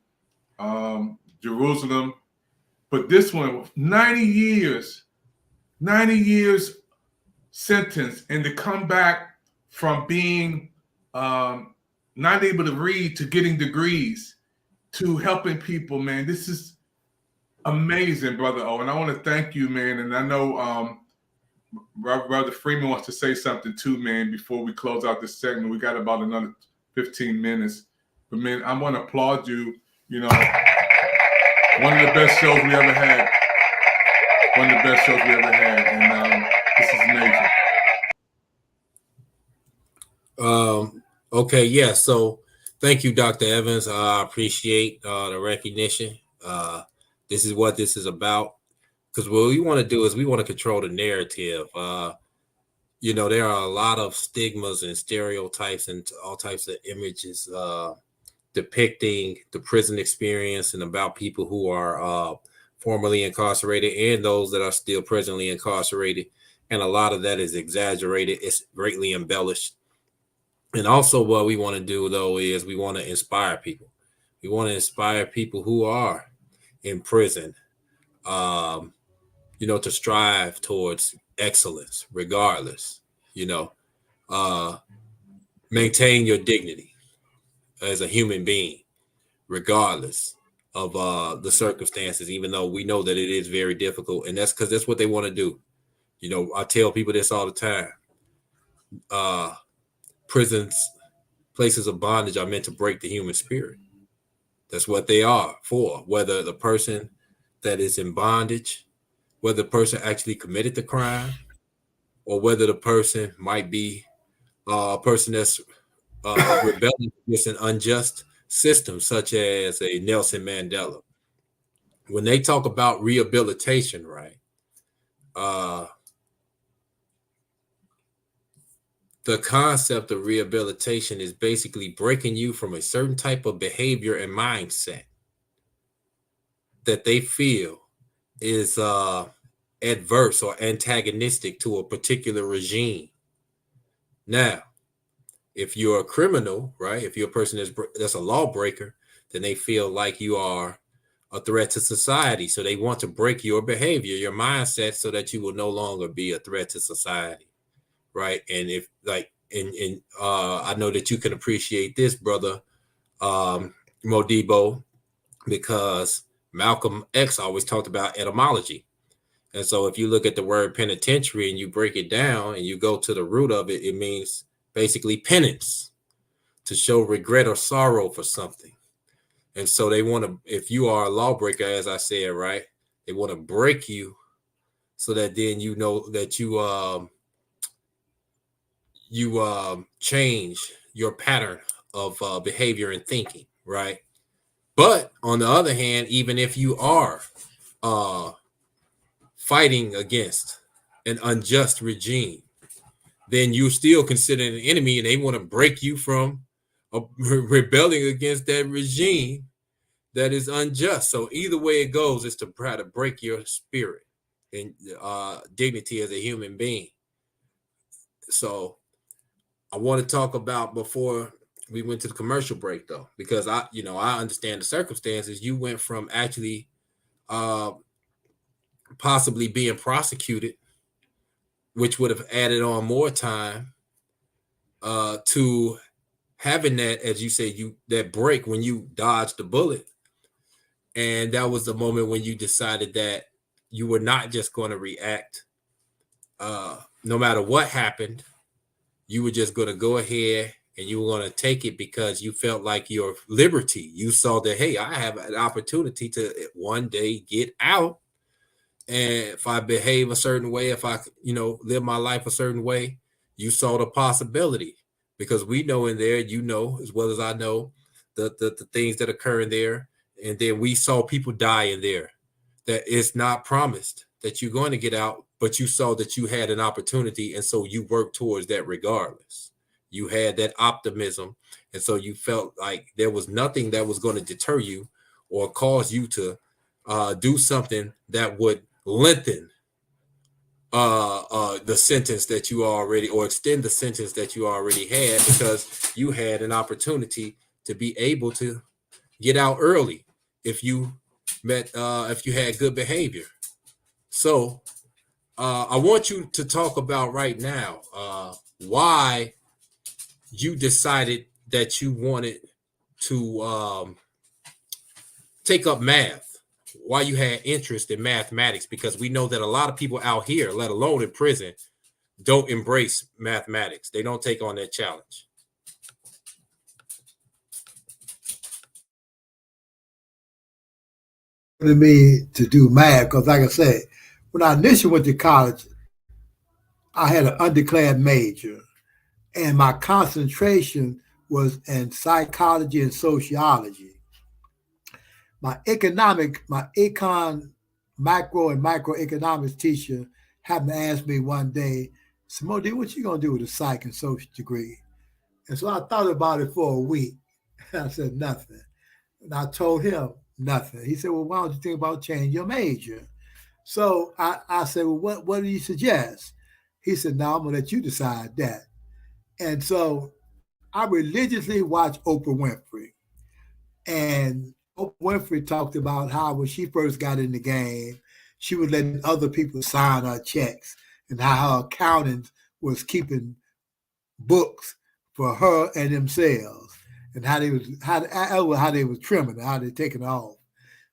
Jerusalem. But this one, 90 years sentence, and to come back from being not able to read to getting degrees to helping people, man. This is amazing, Brother O, and I want to thank you, man. And I know Brother Freeman wants to say something too, man, before we close out this segment. We got about another 15 minutes. But, man, I want to applaud you. You know, one of the best shows we ever had. One of the best shows we ever had. And this is amazing. Okay, yeah. So thank you, Dr. Evans. I appreciate the recognition. This is what this is about. Because what we want to do is we want to control the narrative. You know, there are a lot of stigmas and stereotypes and all types of images depicting the prison experience and about people who are formerly incarcerated and those that are still presently incarcerated. And a lot of that is exaggerated. It's greatly embellished. And also what we want to do, though, is we want to inspire people. We want to inspire people who are in prison, you know, to strive towards excellence, regardless, you know, maintain your dignity as a human being, regardless of the circumstances, even though we know that it is very difficult. And that's because that's what they want to do. You know, I tell people this all the time. Prisons, places of bondage are meant to break the human spirit. That's what they are for, whether the person that is in bondage, whether the person actually committed the crime, or whether the person might be a person that's rebelling against an unjust system, such as a Nelson Mandela. When they talk about rehabilitation, right, the concept of rehabilitation is basically breaking you from a certain type of behavior and mindset that they feel is adverse or antagonistic to a particular regime. Now, if you're a criminal, right, if you're a person that's a lawbreaker, then they feel like you are a threat to society. So they want to break your behavior, your mindset, so that you will no longer be a threat to society. Right. And if like I know that you can appreciate this, brother Modibo, because Malcolm X always talked about etymology. And so if you look at the word penitentiary and you break it down and you go to the root of it, it means basically penance, to show regret or sorrow for something. And so they want to, if you are a lawbreaker, as I said, right, they want to break you so that then you know that you change your pattern of behavior and thinking, right? But on the other hand, even if you are fighting against an unjust regime, then you're still considered an enemy, and they want to break you from rebelling against that regime that is unjust. So either way it goes, is to try to break your spirit and dignity as a human being. So I want to talk about, before we went to the commercial break, though, because I understand the circumstances. You went from actually possibly being prosecuted, which would have added on more time, to having that, as you say, that break when you dodged the bullet. And that was the moment when you decided that you were not just going to react no matter what happened. You were just going to go ahead and you were going to take it because you felt like your liberty. You saw that, hey, I have an opportunity to one day get out. And if I behave a certain way, if I, live my life a certain way, you saw the possibility, because we know in there, as well as I know, the things that occur in there. And then we saw people die in there, that it's not promised that you're going to get out, but you saw that you had an opportunity. And so you worked towards that regardless. You had that optimism. And so you felt like there was nothing that was going to deter you or cause you to do something that would lengthen the sentence that you already, or extend the sentence that you already had, because you had an opportunity to be able to get out early if you had good behavior. So I want you to talk about right now why you decided that you wanted to take up math. why you had interest in mathematics, because we know that a lot of people out here, let alone in prison, don't embrace mathematics. They don't take on that challenge. To me to do math, because like I said, when I initially went to college, I had an undeclared major, and my concentration was in psychology and sociology. My econ, macro and microeconomics teacher happened to ask me one day, Simone, what you gonna do with a psych and social degree? And so I thought about it for a week. I said nothing. And I told him nothing. He said, well, why don't you think about changing your major? So I said, well, what do you suggest? He said, no, I'm gonna let you decide that. And so I religiously watched Oprah Winfrey. And Oprah Winfrey talked about how when she first got in the game, she was letting other people sign her checks, and how her accountant was keeping books for her and themselves, and how they was trimming, how they taking it off.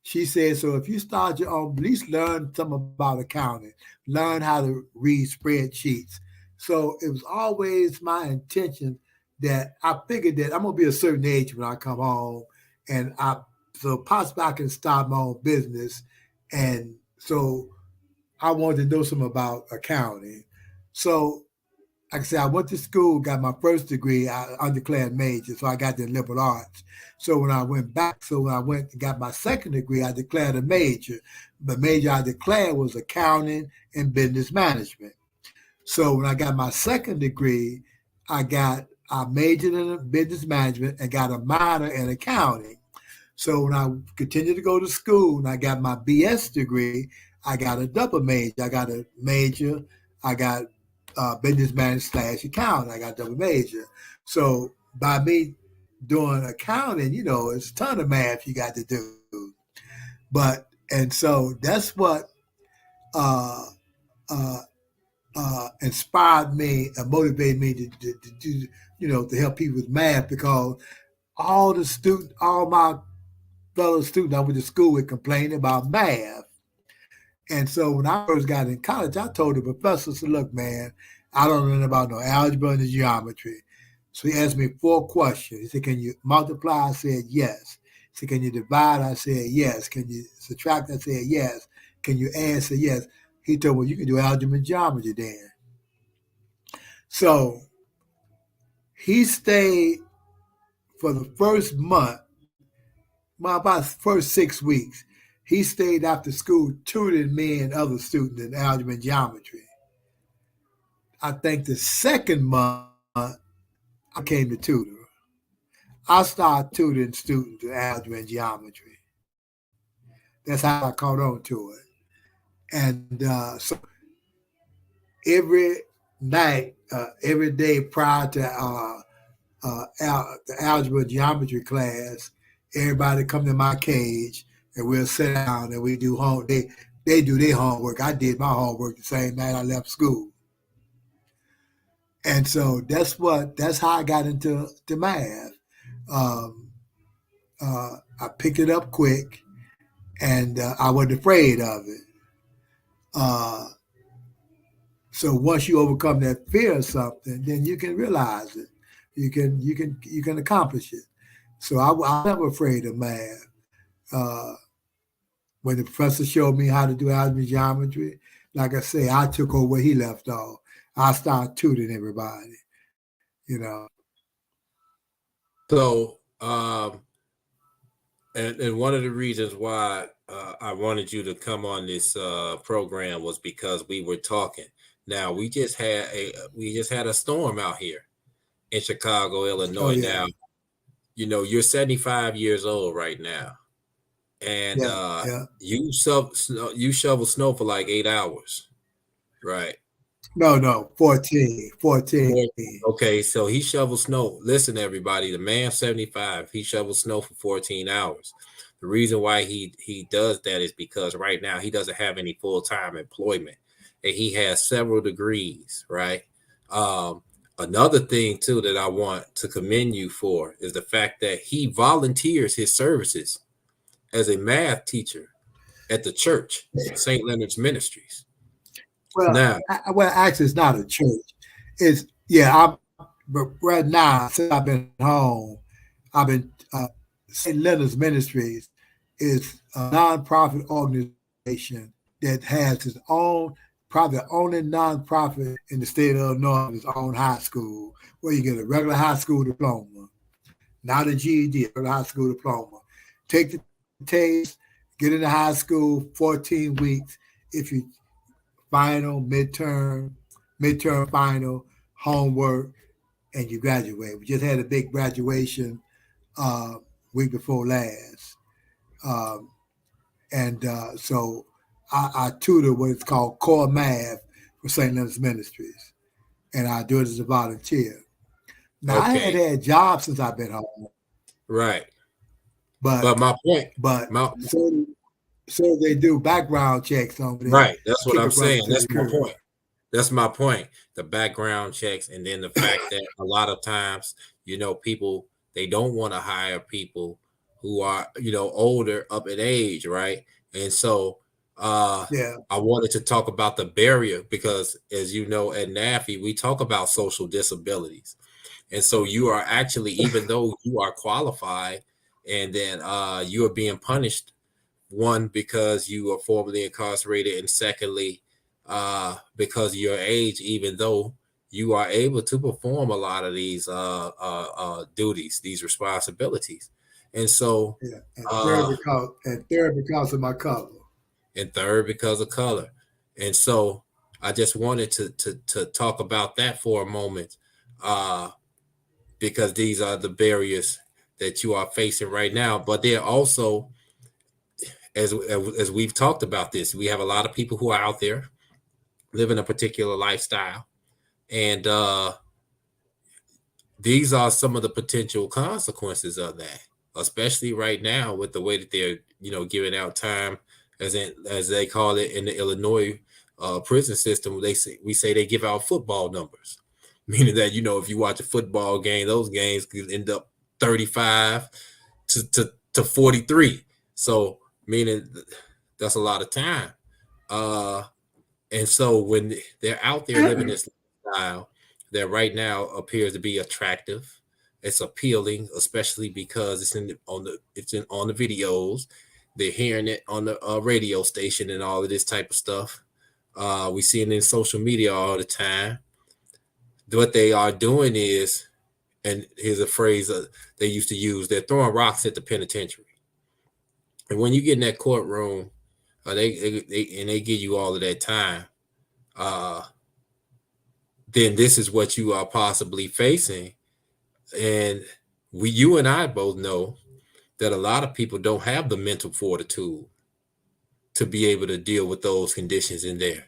She said, so if you start your own, at least learn something about accounting, learn how to read spreadsheets. So it was always my intention that I figured that I'm gonna be a certain age when I come home, and so possibly I can start my own business. And so I wanted to know something about accounting. So like I said, I went to school, got my first degree, undeclared major, so I got the liberal arts. So when I went and got my second degree, I declared a major. The major I declared was accounting and business management. So when I got my second degree, I majored in business management and got a minor in accounting. So when I continued to go to school and I got my BS degree, I got a double major. I got a major, I got business management / accounting. I got double major. So by me doing accounting, it's a ton of math you got to do. And so that's what inspired me and motivated me to do, to help people with math, because all my fellow students I went to school with complained about math. And so when I first got in college, I told the professor, I said, look, man, I don't know about no algebra and geometry. So he asked me 4 questions. He said, can you multiply? I said, yes. He said, can you divide? I said, yes. Can you subtract? I said, yes. Can you add? I said, yes. He told me, well, you can do algebra and geometry then. So he stayed for the first month, about the first 6 weeks. He stayed after school tutoring me and other students in algebra and geometry. I think the second month, I came to tutor. I started tutoring students in algebra and geometry. That's how I caught on to it. And so every night, every day prior to the algebra and geometry class, everybody come to my cage, and we'll sit down and we do home. They do their homework. I did my homework the same night I left school. And so that's how I got into math. I picked it up quick, and I wasn't afraid of it. So once you overcome that fear of something, then you can realize it. You can accomplish it. So I'm never afraid of math. When the professor showed me how to do algebra and geometry, like I say, I took over where he left off. I started tutoring everybody, So, and one of the reasons why I wanted you to come on this program was because we were talking. Now we just had a storm out here in Chicago, Illinois. Oh, yeah. Now, you're 75 years old right now, and you shovel snow for like 8 hours, right? No, 14. Okay, so he shovels snow. Listen, everybody, the man's 75. He shovels snow for 14 hours. The reason why he does that is because right now he doesn't have any full-time employment, and he has several degrees, right? Another thing, too, that I want to commend you for is the fact that he volunteers his services as a math teacher at the church, St. Leonard's Ministries. Well, Now, actually, it's not a church. But right now, since I've been home, St. Leonard's Ministries is a nonprofit organization that has its own, probably the only nonprofit in the state of Illinois, its own high school, where you get a regular high school diploma, not a GED, a regular high school diploma. Take the test, get into high school, 14 weeks. If you final, midterm, final, homework, and you graduate. We just had a big graduation week before last. So I tutor what is called core math for St. Leonard's Ministries, and I do it as a volunteer. Now, I had jobs since I've been home. Right. But my point. So they do background checks on them. Right. That's what I'm saying. That's my point. That's my point. The background checks, and then the fact that a lot of times, people, they don't want to hire people who are, older up in age, right? And so I wanted to talk about the barrier because, as you know, at NAFI, we talk about social disabilities. And so you are actually, even though you are qualified, and then you are being punished, one, because you are formerly incarcerated, and secondly, because of your age, even though you are able to perform a lot of these duties, these responsibilities. And so third because of my color. And third because of color. And so I just wanted to talk about that for a moment, because these are the barriers that you are facing right now. But they're also, as we've talked about this, we have a lot of people who are out there living a particular lifestyle. And these are some of the potential consequences of that, especially right now with the way that they're, giving out time, as they call it in the Illinois prison system. We say they give out football numbers, meaning that, if you watch a football game, those games could end up 35 to 43. So meaning that's a lot of time. And so when they're out there living this lifestyle that right now appears to be attractive, it's appealing, especially because it's on the videos. They're hearing it on the radio station and all of this type of stuff. We see it in social media all the time. What they are doing is, and here's a phrase they used to use, they're throwing rocks at the penitentiary. And when you get in that courtroom, they give you all of that time, then this is what you are possibly facing. And you and I both know that a lot of people don't have the mental fortitude to be able to deal with those conditions in there.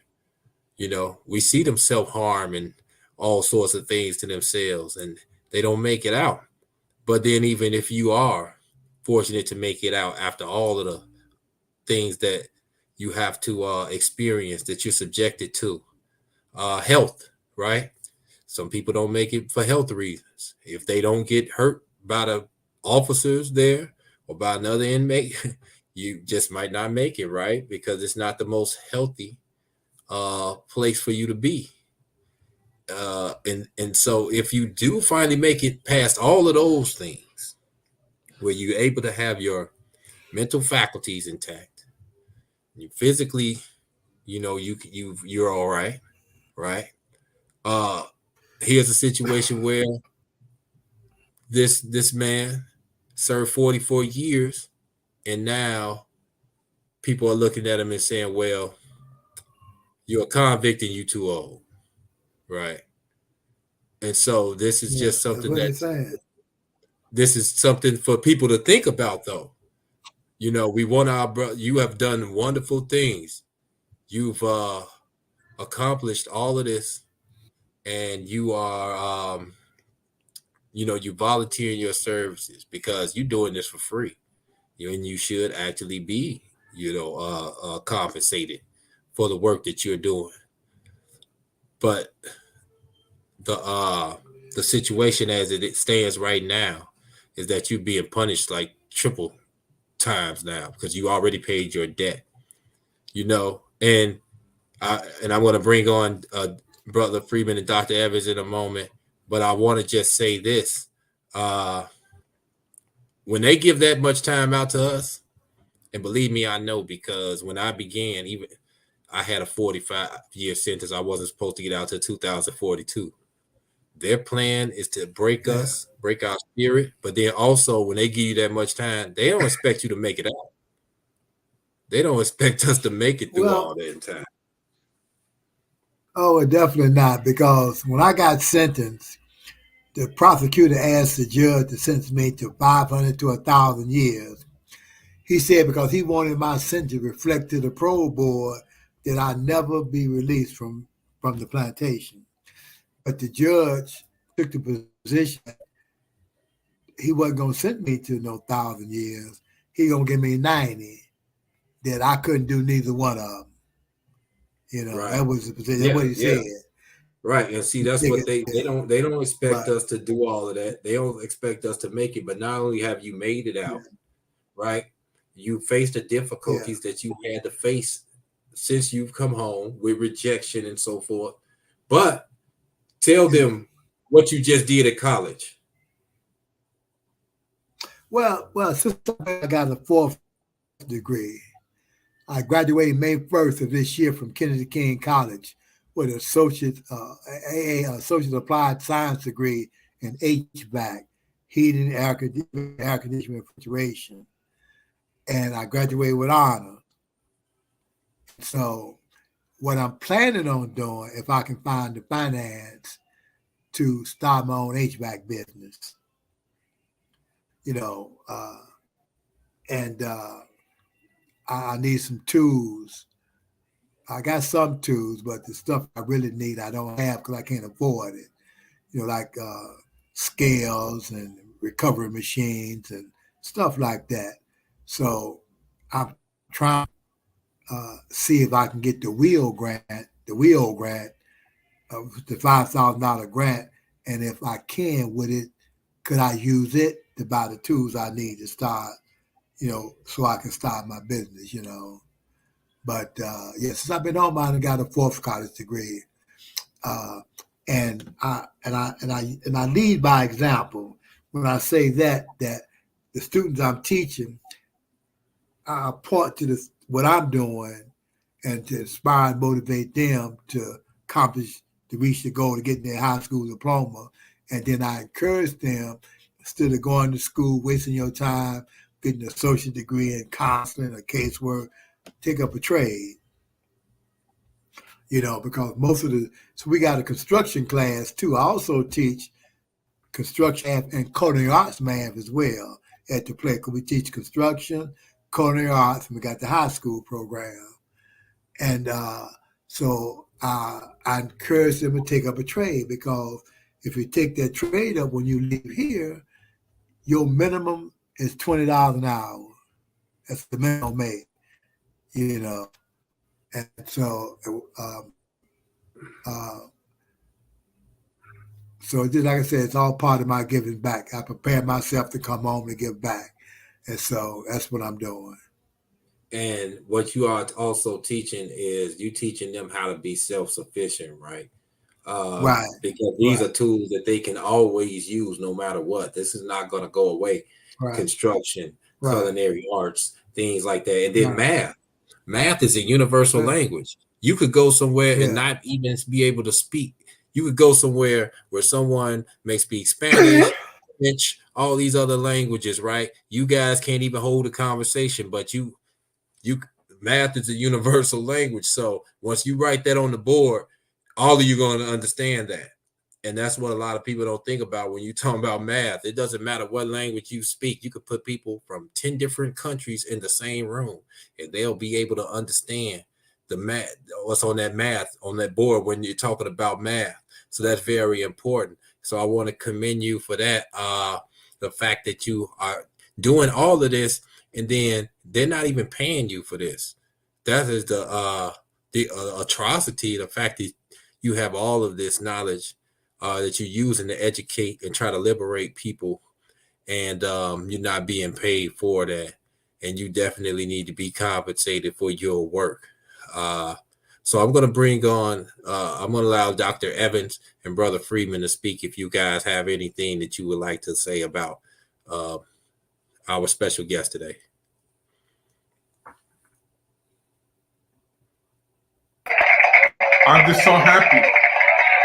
We see them self-harm and all sorts of things to themselves, and they don't make it out. But then even if you are fortunate to make it out after all of the things that you have to experience, that you're subjected to, health, right? Some people don't make it for health reasons. If they don't get hurt by the officers there or by another inmate, you just might not make it, right? Because it's not the most healthy place for you to be. And so if you do finally make it past all of those things, where you're able to have your mental faculties intact, you physically, you're all right, right? Here's a situation where this man served 44 years, and now people are looking at him and saying, well, you're a convict and you're too old, right? And so this is just something this is something for people to think about, though. We want our brother. You have done wonderful things. You've accomplished all of this, and you are, you volunteering your services because you're doing this for free. And you should actually be, compensated for the work that you're doing. But the situation as it stands right now is that you're being punished like triple times now because you already paid your debt. and I'm going to bring on Brother Freeman and Dr. Evans in a moment, but I want to just say this. When they give that much time out to us, and believe me, I know, because when I began, even I had a 45-year sentence. I wasn't supposed to get out till 2042. Their plan is to break us, break our spirit, but then also when they give you that much time, they don't expect you to make it out. They don't expect us to make it through all that time. Oh, definitely not, because when I got sentenced, the prosecutor asked the judge to sentence me to 500 to 1,000 years. He said because he wanted my sentence to reflect to the parole board that I never be released from the plantation. But the judge took the position he wasn't going to send me to no 1,000 years. He going to give me 90, that I couldn't do neither one of them. Right. That was the position. That's what he said. Right. And see, that's what they don't expect us to do all of that. They don't expect us to make it. But not only have you made it out, right? You faced the difficulties that you had to face since you've come home with rejection and so forth. But tell them what you just did at college. Well, since I got a 4th degree, I graduated May 1st of this year from Kennedy King College with an associate applied science degree in HVAC, heating, air conditioning, and refrigeration. And I graduated with honor. So what I'm planning on doing, if I can find the finance to start my own HVAC business, I need some tools. I got some tools, but the stuff I really need, I don't have because I can't afford it. Like scales and recovery machines and stuff like that. So I'm trying to see if I can get the WHEEL grant, the $5,000 grant. And if I can with it, could I use it to buy the tools I need to start, so I can start my business, But since I've been home, I got a 4th college degree. And I lead by example when I say that the students I'm teaching, I point to what I'm doing and to inspire and motivate them to reach the goal of getting their high school diploma. And then I encourage them, instead of going to school, wasting your time, getting an associate degree in counseling or casework, take up a trade. Because so we got a construction class too. I also teach construction and culinary arts math as well at the place. We teach construction, culinary arts, and we got the high school program. And so I encourage them to take up a trade, because if you take that trade up when you leave here, your minimum is $20 an hour. That's the minimum make, And so, so just like I said, it's all part of my giving back. I prepare myself to come home to give back. And so that's what I'm doing. And what you are also teaching is you teaching them how to be self-sufficient, right? Right. Because these are tools that they can always use no matter what. This is not going to go away. Right. Construction, culinary arts, things like that. And then math. Math is a universal language. You could go somewhere and not even be able to speak. You could go somewhere where someone may speak Spanish, French, all these other languages, right? You guys can't even hold a conversation, but math is a universal language. So once you write that on the board, all of you are going to understand that. And that's what a lot of people don't think about when you talk about math. It doesn't matter what language you speak. You could put people from 10 different countries in the same room, and they'll be able to understand the math, what's on that board when you're talking about math. So that's very important. So I want to commend you for that. The fact that you are doing all of this, and then they're not even paying you for this. That is the atrocity, the fact that you have all of this knowledge that you're using to educate and try to liberate people, and you're not being paid for that. And you definitely need to be compensated for your work. So I'm going to bring on, I'm going to allow Dr. Evans and Brother Freeman to speak if you guys have anything that you would like to say about our special guest today. I'm just so happy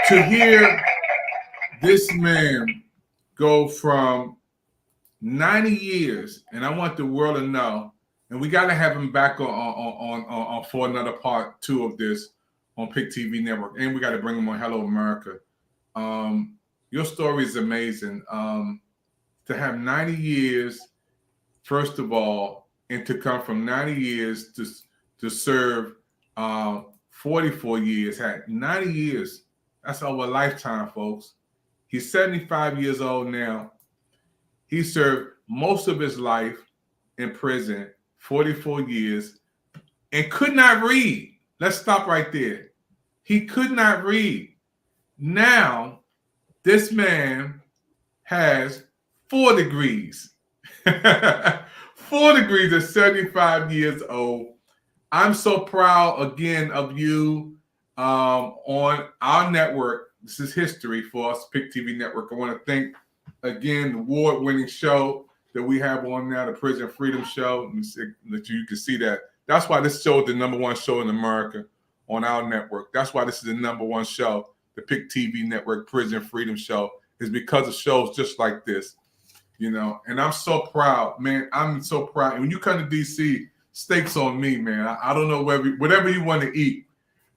to hear this man go from 90 years, and I want the world to know, and we got to have him back on for another part 2 of this on Pick TV Network, and we got to bring him on Hello America. Your story is amazing. To have 90 years, first of all, and to come from 90 years to serve 44 years, had 90 years. That's over a lifetime, folks. He's 75 years old now. He served most of his life in prison, 44 years, and could not read. Let's stop right there. He could not read. Now, this man has 4 degrees. 4 degrees at 75 years old. I'm so proud again of you on our network. This is history for us, Pick TV Network. I want to thank again the award-winning show that we have on now, the Prison Freedom Show. That you can see that. That's why this show is the #1 show in America on our network. That's why this is the #1 show, the Pick TV Network Prison Freedom Show, is because of shows just like this, you know. And I'm so proud, man. I'm so proud. And when you come to DC, steaks on me, man. I don't know whatever you want to eat.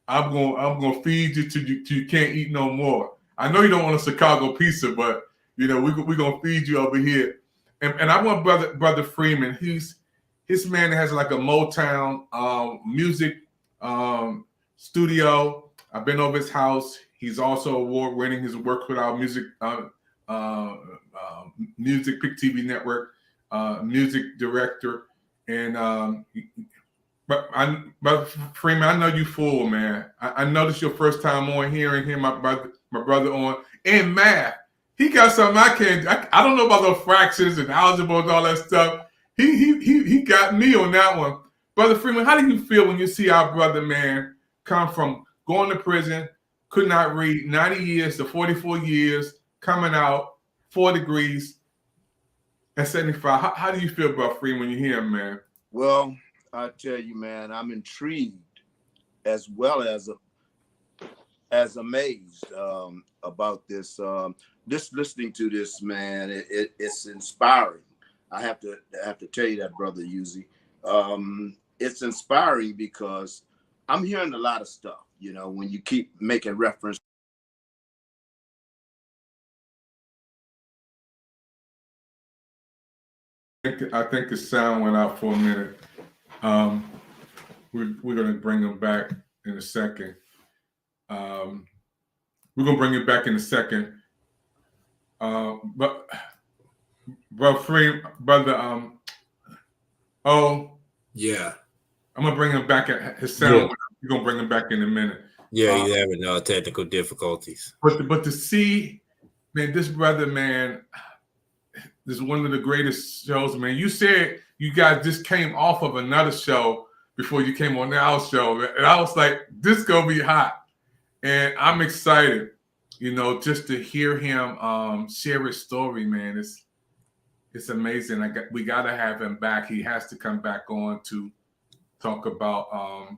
I'm gonna feed you till you can't eat no more. I know you don't want a Chicago pizza, but you know we're gonna feed you over here. And I want brother Freeman. His man has like a Motown music studio. I've been over his house. He's also award-winning. He's worked with our music Pick TV Network music director. And but Freeman, I know you full, man. I know this your first time on here and hearing my brother on and math. He got something I can't. I don't know about those fractions and algebra and all that stuff. He got me on that one. Brother Freeman, how do you feel when you see our brother, man, come from going to prison, could not read, 90 years to 44 years, coming out, 4 degrees at 75? How do you feel, Brother Freeman, when you hear him, man? Well, I tell you, man, I'm intrigued as well as amazed about this. Just listening to this, man, it's inspiring. I have to tell you that, Brother Uzi. It's inspiring because I'm hearing a lot of stuff. You know, when you keep making reference. I think the sound went out for a minute. We're going to bring him back in a second. We're going to bring him back in a second. But brother, yeah, I'm going to bring him back at his sound. Yeah. We're going to bring him back in a minute. Yeah, he's having technical difficulties. But to see, man, this brother, man, this is one of the greatest shows, man. You said you guys just came off of another show before you came on our show. And I was like, this is going to be hot. And I'm excited, you know, just to hear him share his story, man. It's amazing. We got to have him back. He has to come back on to talk about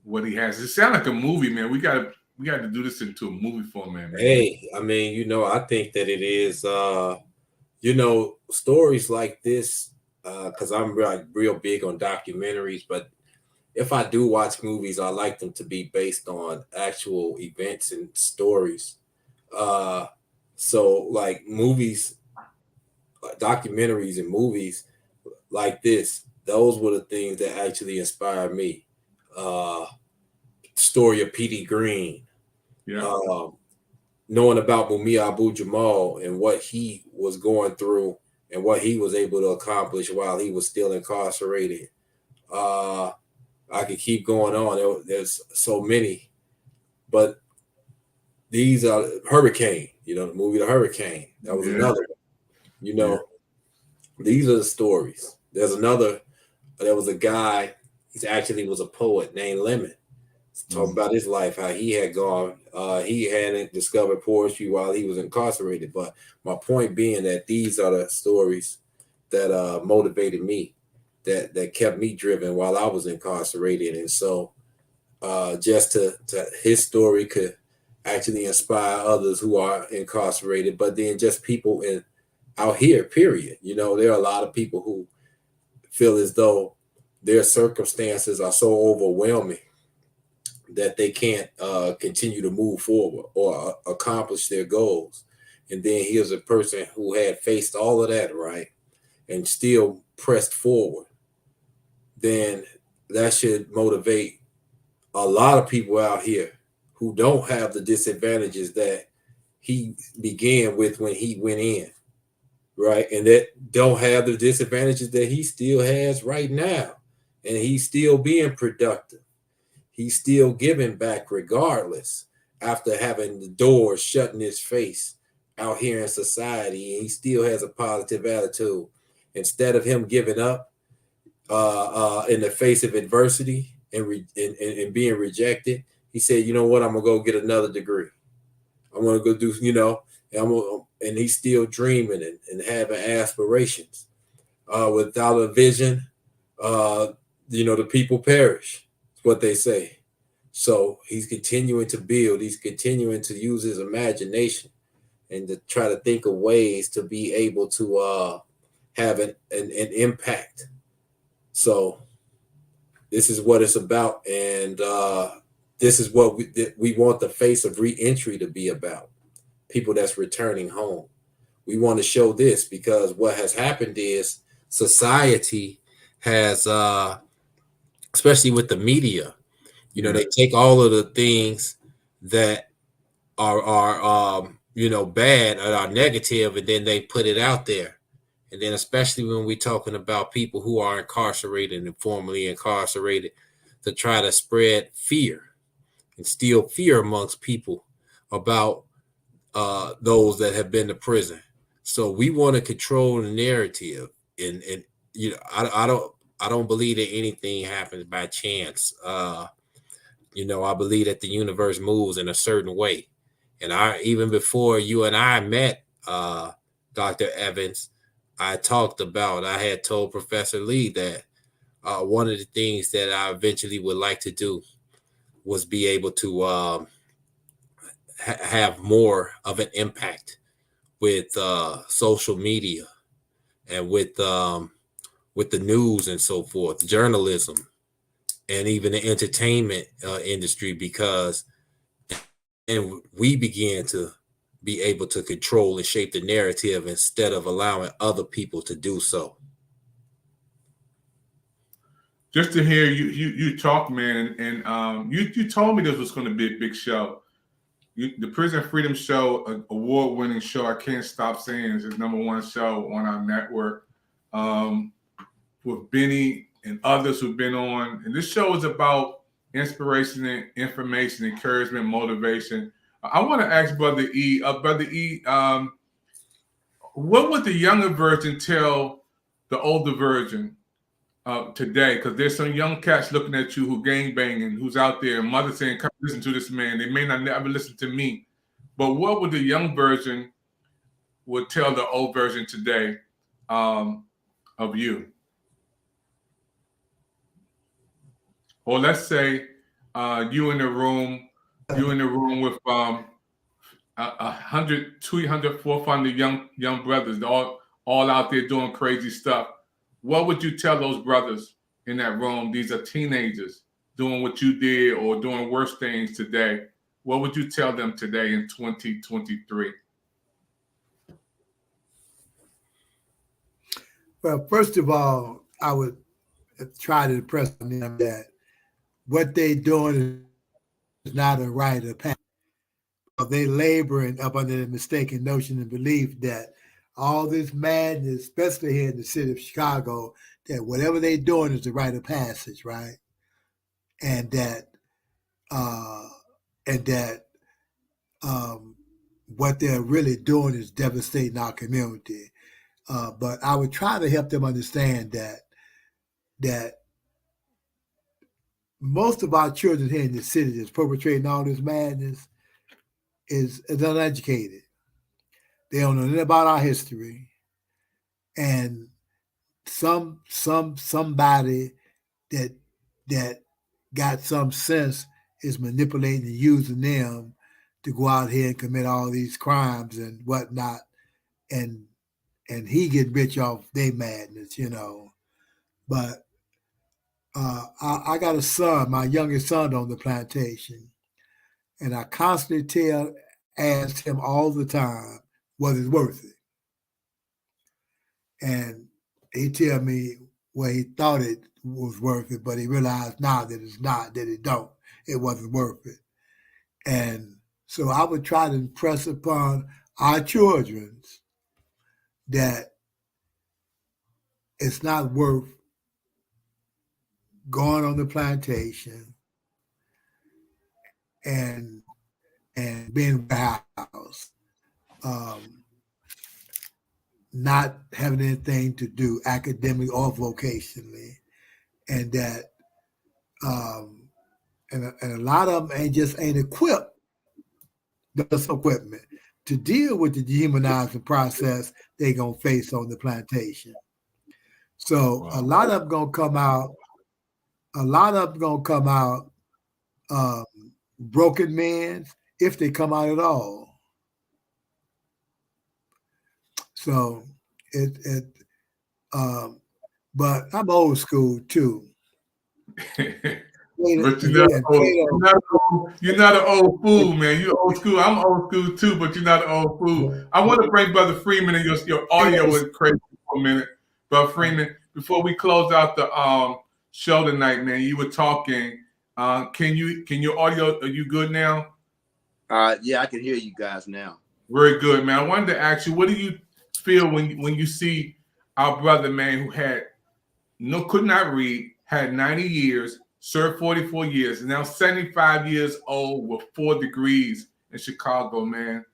what he has. It sounds like a movie, man. We got to do this into a movie format, man. Hey, I mean, you know, I think that it is you know, stories like this, because I'm real big on documentaries, but if I do watch movies, I like them to be based on actual events and stories. So like movies, documentaries and movies like this, those were the things that actually inspired me. Story of P.D. Green. Yeah. Knowing about Mumia Abu-Jamal and what he was going through and what he was able to accomplish while he was still incarcerated. I could keep going on. There's so many, but these are Hurricane, you know, the movie The Hurricane. That was another one. You know, these are the stories. There was a guy He actually was a poet named Lemon. Talking about his life, how he had gone, he hadn't discovered poetry while he was incarcerated. But my point being that these are the stories that motivated me, that kept me driven while I was incarcerated. And so just to his story could actually inspire others who are incarcerated, but then just people out here, period. You know, there are a lot of people who feel as though their circumstances are so overwhelming that they can't continue to move forward or accomplish their goals. And then here's a person who had faced all of that, right, and still pressed forward. Then that should motivate a lot of people out here who don't have the disadvantages that he began with when he went in, right? And that don't have the disadvantages that he still has right now. And he's still being productive. He's still giving back regardless after having the doors shut in his face out here in society. And he still has a positive attitude. Instead of him giving up in the face of adversity and being rejected, he said, you know what, I'm going to go get another degree. I'm going to go do, you know, and he's still dreaming and having aspirations. Without a vision, you know, the people perish. That's what they say. So he's continuing to build. He's continuing to use his imagination and to try to think of ways to be able to have an impact. So this is what it's about. And this is what we want the face of re-entry to be about. People that's returning home. We want to show this because what has happened is society has, especially with the media, you know, they take all of the things that are you know, bad or are negative, and then they put it out there. And then especially when we're talking about people who are incarcerated and formerly incarcerated, to try to spread fear, instill fear amongst people about those that have been to prison. So we want to control the narrative, and you know, I don't believe that anything happens by chance. You know, I believe that the universe moves in a certain way. And even before you and I met, Dr. Evans, I had told Professor Lee that one of the things that I eventually would like to do was be able to have more of an impact with social media and with the news and so forth, journalism, and even the entertainment industry, because we began to be able to control and shape the narrative instead of allowing other people to do so. Just to hear you talk, man, and you told me this was going to be a big show. The Prison Freedom Show, an award-winning show. I can't stop saying it's his #1 show on our network. With Benny and others who've been on. And this show is about inspiration and information, encouragement, motivation. I want to ask Brother E, what would the younger version tell the older version today? Because there's some young cats looking at you who gangbanging, who's out there, and mother saying, come listen to this man. They may not ever listen to me. But what would the young version would tell the old version today of you? Or let's say you in the room with 100, 200, 400 young brothers, all out there doing crazy stuff. What would you tell those brothers in that room? These are teenagers doing what you did or doing worse things today. What would you tell them today in 2023? Well, first of all, I would try to impress on them that what they doing is not a rite of passage. They laboring up under the mistaken notion and belief that all this madness, especially here in the city of Chicago, that whatever they're doing is a rite of passage, right? And that what they're really doing is devastating our community. But I would try to help them understand that most of our children here in the city that's perpetrating all this madness is uneducated. They don't know anything about our history. And somebody that got some sense is manipulating and using them to go out here and commit all these crimes and whatnot. And he get rich off their madness, you know. But I got a son, my youngest son on the plantation, and I constantly ask him all the time, was it worth it? And he tell me, well, he thought it was worth it, but he realized now that it's not, that it wasn't worth it. And so I would try to impress upon our children that it's not worth going on the plantation and being warehouse, not having anything to do academically or vocationally, and that and a lot of them ain't equipped, there's equipment to deal with the dehumanizing process they're gonna face on the plantation. So a lot of them gonna come out. Broken men, if they come out at all. So but I'm old school too. But you're not an old fool, man. You're old school. I'm old school too, but you're not an old fool. I want to bring Brother Freeman in. Your audio was crazy for a minute. Brother Freeman, before we close out the show tonight, man, you were talking. Can your audio, are you good now? Yeah, I can hear you guys now. Very good, man. I wanted to ask you, what do you feel when you see our brother, man, who could not read, had 90 years, served 44 years, and now 75 years old with 4 degrees in Chicago, man.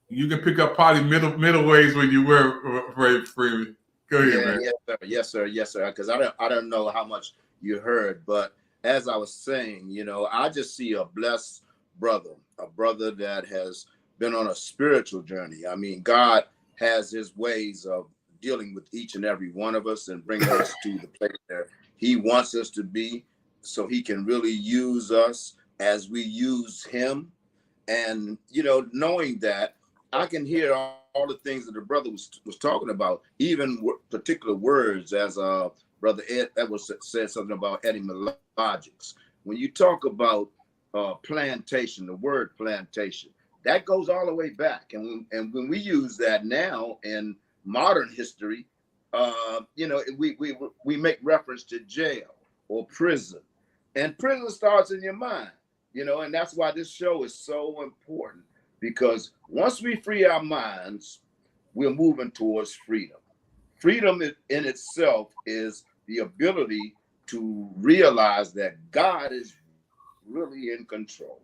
You can pick up probably middle ways when you were very free. Go ahead, man. Yes, sir. Because I don't know how much you heard, but as I was saying, you know, I just see a blessed brother, a brother that has been on a spiritual journey. I mean, God has his ways of dealing with each and every one of us and bringing us to the place where he wants us to be, so he can really use us as we use him. And, you know, knowing that, I can hear all the things that the brother was talking about, even particular words, as Brother Ed Edwards said something about etymologics. When you talk about plantation, the word plantation, that goes all the way back. And when we use that now in modern history, you know, we make reference to jail or prison. And prison starts in your mind, you know, and that's why this show is so important, because once we free our minds, we're moving towards freedom. Freedom in itself is the ability to realize that God is really in control,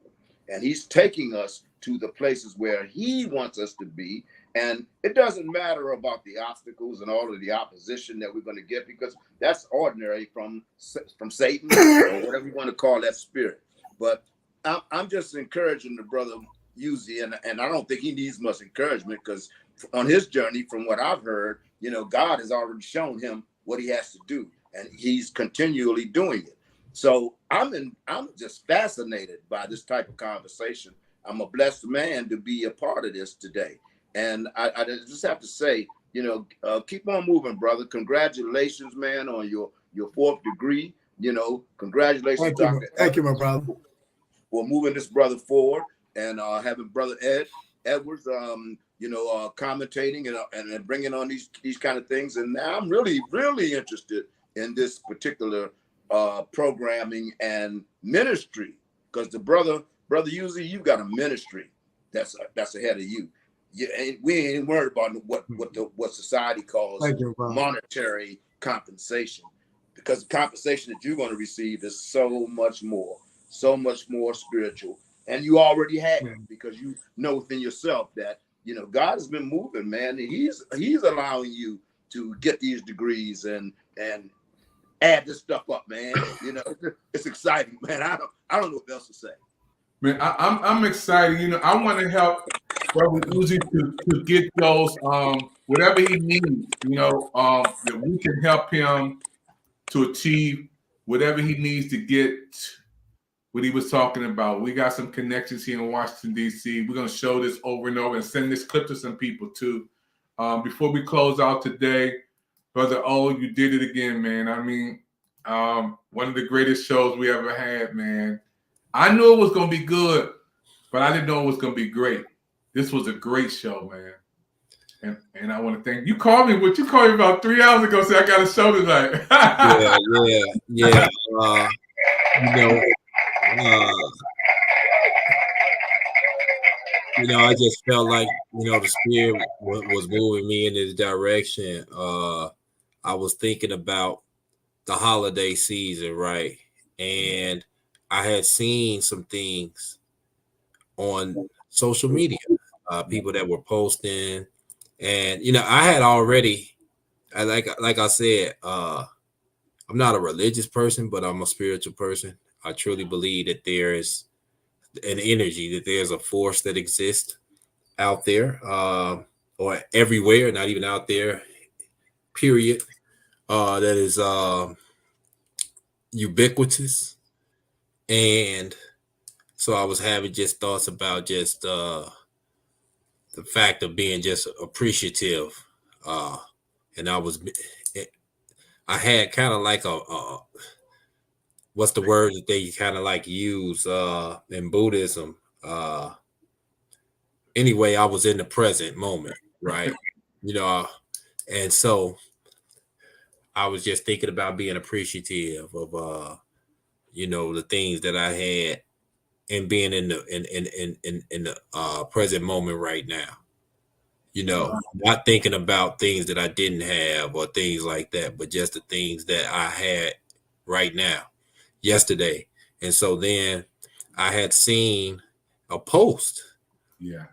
and he's taking us to the places where he wants us to be. And it doesn't matter about the obstacles and all of the opposition that we're going to get, because that's ordinary from Satan or whatever you want to call that spirit. But I'm just encouraging the brother Uzi, and I don't think he needs much encouragement, because on his journey, from what I've heard, you know, God has already shown him what he has to do, and he's continually doing it. So I'm just fascinated by this type of conversation. I'm a blessed man to be a part of this today. And I just have to say, you know, keep on moving, brother. Congratulations, man, on your 4th degree. You know, congratulations, Dr. Thank you, my brother. For moving this brother forward, and having Brother Edwards, you know, commentating and bringing on these kind of things. And now I'm really, really interested in this particular programming and ministry, because the brother Uzi, you've got a ministry that's ahead of you. We ain't worried about what society calls monetary compensation, because the compensation that you're going to receive is so much more spiritual, and you already have it, because you know within yourself that, you know, God has been moving, man, and he's allowing you to get these degrees and add this stuff up, man. You know, it's exciting, man. I don't know what else to say. Man, I'm excited. You know, I want to help Brother Uzi to get those whatever he needs. You know, that we can help him to achieve whatever he needs to get what he was talking about. We got some connections here in Washington, D.C. We're gonna show this over and over and send this clip to some people too. Before we close out today, Brother O, you did it again, man. I mean, one of the greatest shows we ever had, man. I knew it was going to be good, but I didn't know it was going to be great. This was a great show, man. And I want to thank you. Called me about 3 hours ago, saying I got a show tonight. Yeah. I just felt like, the Spirit was moving me in this direction. I was thinking about the holiday season, right? And I had seen some things on social media, people that were posting, and I had already, like I said, I'm not a religious person, but I'm a spiritual person. I truly believe that there is an energy, that there's a force that exists out there, or everywhere, not even out there, period, that is ubiquitous. And so I was having just thoughts about just the fact of being just appreciative. And I had kind of like what's the word that they kind of like use in Buddhism? Anyway, I was in the present moment, right? And so I was just thinking about being appreciative of the things that I had and being in the present moment right now. Not thinking about things that I didn't have or things like that, but just the things that I had right now, yesterday. And so then I had seen a post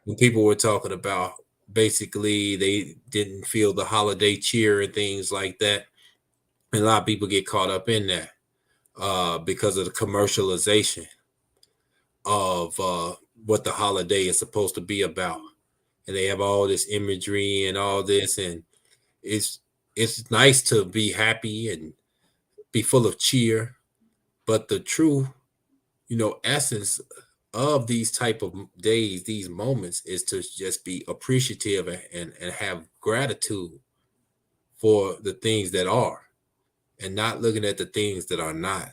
when people were talking about basically they didn't feel the holiday cheer and things like that. And a lot of people get caught up in that. Because of the commercialization of what the holiday is supposed to be about. And they have all this imagery and all this, and it's nice to be happy and be full of cheer, but the true, essence of these type of days, these moments, is to just be appreciative and have gratitude for the things that are, and not looking at the things that are not,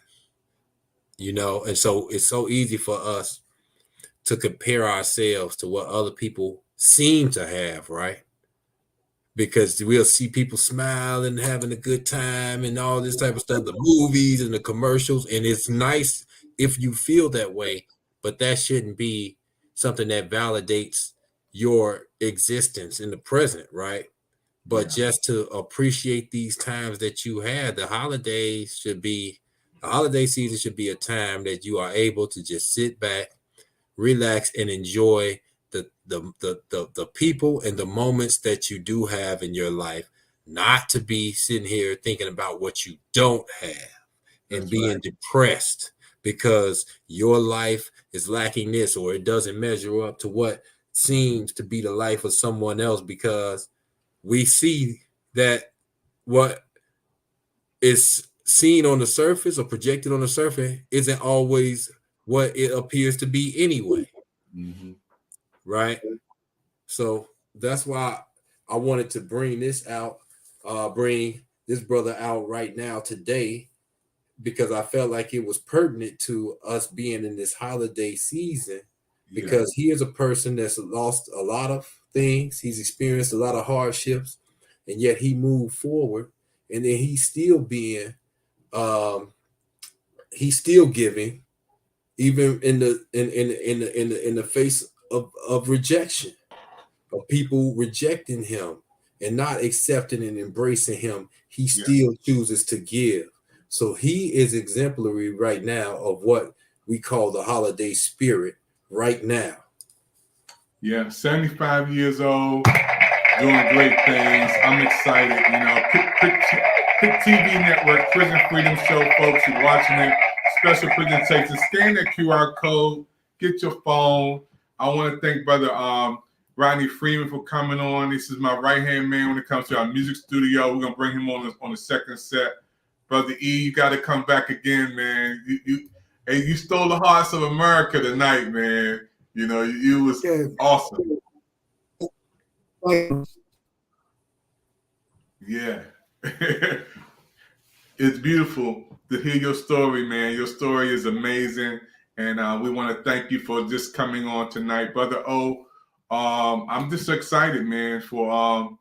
and so it's so easy for us to compare ourselves to what other people seem to have, right? Because we'll see people smiling, having a good time and all this type of stuff, the movies and the commercials, and it's nice if you feel that way, but that shouldn't be something that validates your existence in the present, right? But just to appreciate these times that you had, the holiday season should be a time that you are able to just sit back, relax, and enjoy the people and the moments that you do have in your life, not to be sitting here thinking about what you don't have and being depressed because your life is lacking this, or it doesn't measure up to what seems to be the life of someone else, because we see that what is seen on the surface or projected on the surface isn't always what it appears to be anyway. Right? So that's why I wanted to bring this out, bring this brother out right now today, because I felt like it was pertinent to us being in this holiday season, because he is a person that's lost a lot of things. He's experienced a lot of hardships, and yet he moved forward, and then he's still being he's still giving, even in the face of rejection, of people rejecting him and not accepting and embracing him. He still chooses to give. So he is exemplary right now of what we call the holiday spirit right now. 75 years old, doing great things. I'm excited. Pick TV Network, Prison Freedom Show, folks. You're watching it. Special presentation. Scan that QR code. Get your phone. I want to thank Brother Rodney Freeman for coming on. This is my right-hand man when it comes to our music studio. We're going to bring him on the second set. Brother E, you got to come back again, man. You stole the hearts of America tonight, man. You know, you was awesome. Yeah. It's beautiful to hear your story, man. Your story is amazing. And we want to thank you for just coming on tonight. Brother O, I'm just excited, man, for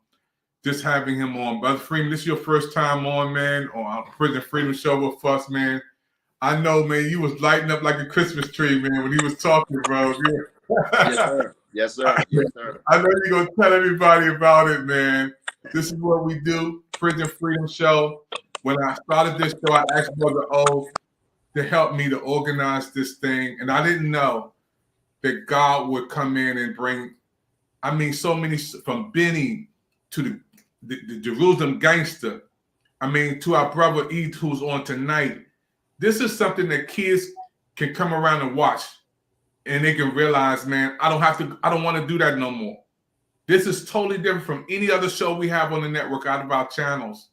just having him on. Brother Freeman, this is your first time on, man, on Prison Freedom Show with us, man. I know, man, you was lighting up like a Christmas tree, man, when he was talking, bro. Yes, sir. Yes, sir. Yes, sir. I know you're going to tell everybody about it, man. This is what we do, Prison Freedom Show. When I started this show, I asked Brother O to help me to organize this thing. And I didn't know that God would come in and bring, so many, from Benny to the Jerusalem Gangster, to our brother E, who's on tonight. This is something that kids can come around and watch, and they can realize, man, I don't want to do that no more. This is totally different from any other show we have on the network out of our channels.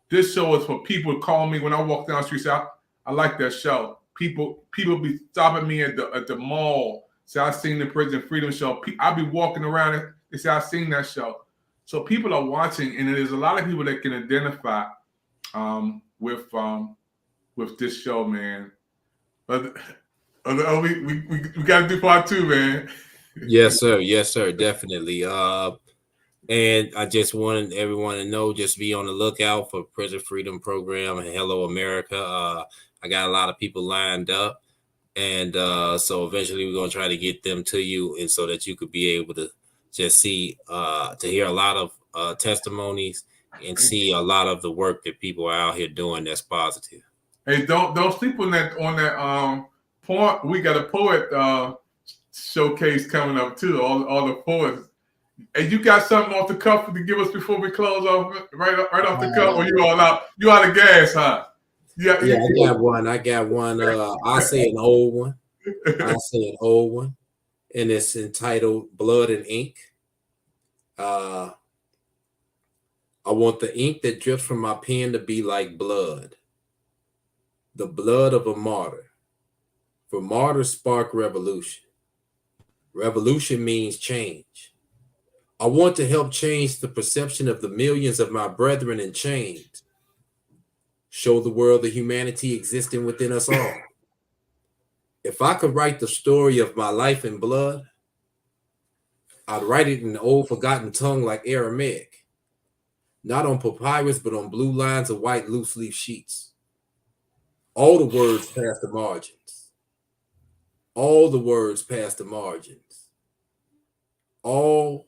This show is for people to call me when I walk down the street, say, I like that show. People be stopping me at the mall, say, I seen the Prison Freedom Show. I'll be walking around and they say, I seen that show. So people are watching, and there's a lot of people that can identify with this show, man. But we got to do part 2, man. Yes, sir. Yes, sir. Definitely. And I just wanted everyone to know, just be on the lookout for Prison Freedom Program and Hello America. I got a lot of people lined up, and so eventually we're going to try to get them to you, and so that you could be able to just see, to hear a lot of testimonies and see a lot of the work that people are out here doing that's positive. Hey, don't sleep on that point. We got a poet showcase coming up too. All the poets. And you got something off the cuff to give us before we close off right off the cuff, or you all out? You out of gas, huh? Yeah, I got one. I'll say an old one. And it's entitled Blood and Ink. I want the ink that drips from my pen to be like blood, the blood of a martyr. For martyrs spark revolution. Revolution means change. I want to help change the perception of the millions of my brethren in chains. Show the world the humanity existing within us all. If I could write the story of my life in blood, I'd write it in an old forgotten tongue like Aramaic, not on papyrus, but on blue lines of white loose leaf sheets. All the words past the margins. All the words past the margins. All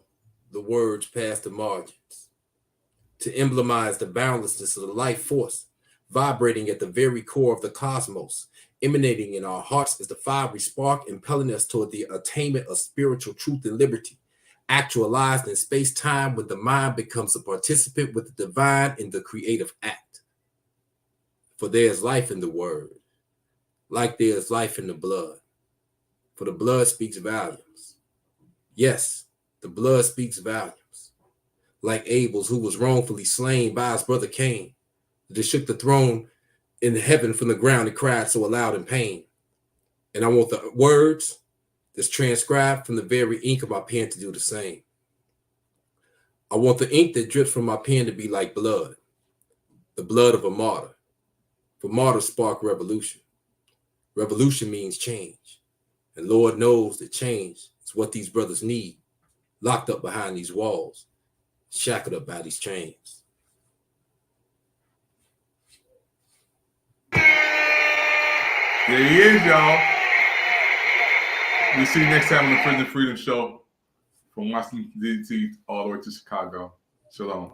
the words past the margins. To emblemize the boundlessness of the life force, vibrating at the very core of the cosmos, emanating in our hearts as the fiery spark, impelling us toward the attainment of spiritual truth and liberty, actualized in space-time when the mind becomes a participant with the divine in the creative act. For there is life in the word, like there is life in the blood. For the blood speaks volumes. Yes, the blood speaks volumes. Like Abel's, who was wrongfully slain by his brother Cain, that shook the throne in heaven from the ground and cried so aloud in pain. And I want the words that's transcribed from the very ink of my pen to do the same. I want the ink that drips from my pen to be like blood, the blood of a martyr. For martyrs spark revolution. Revolution means change. And Lord knows that change is what these brothers need, locked up behind these walls, shackled up by these chains. There he is, y'all. We'll see you next time on the Prison Freedom Show from Washington, D.C. all the way to Chicago. Shalom.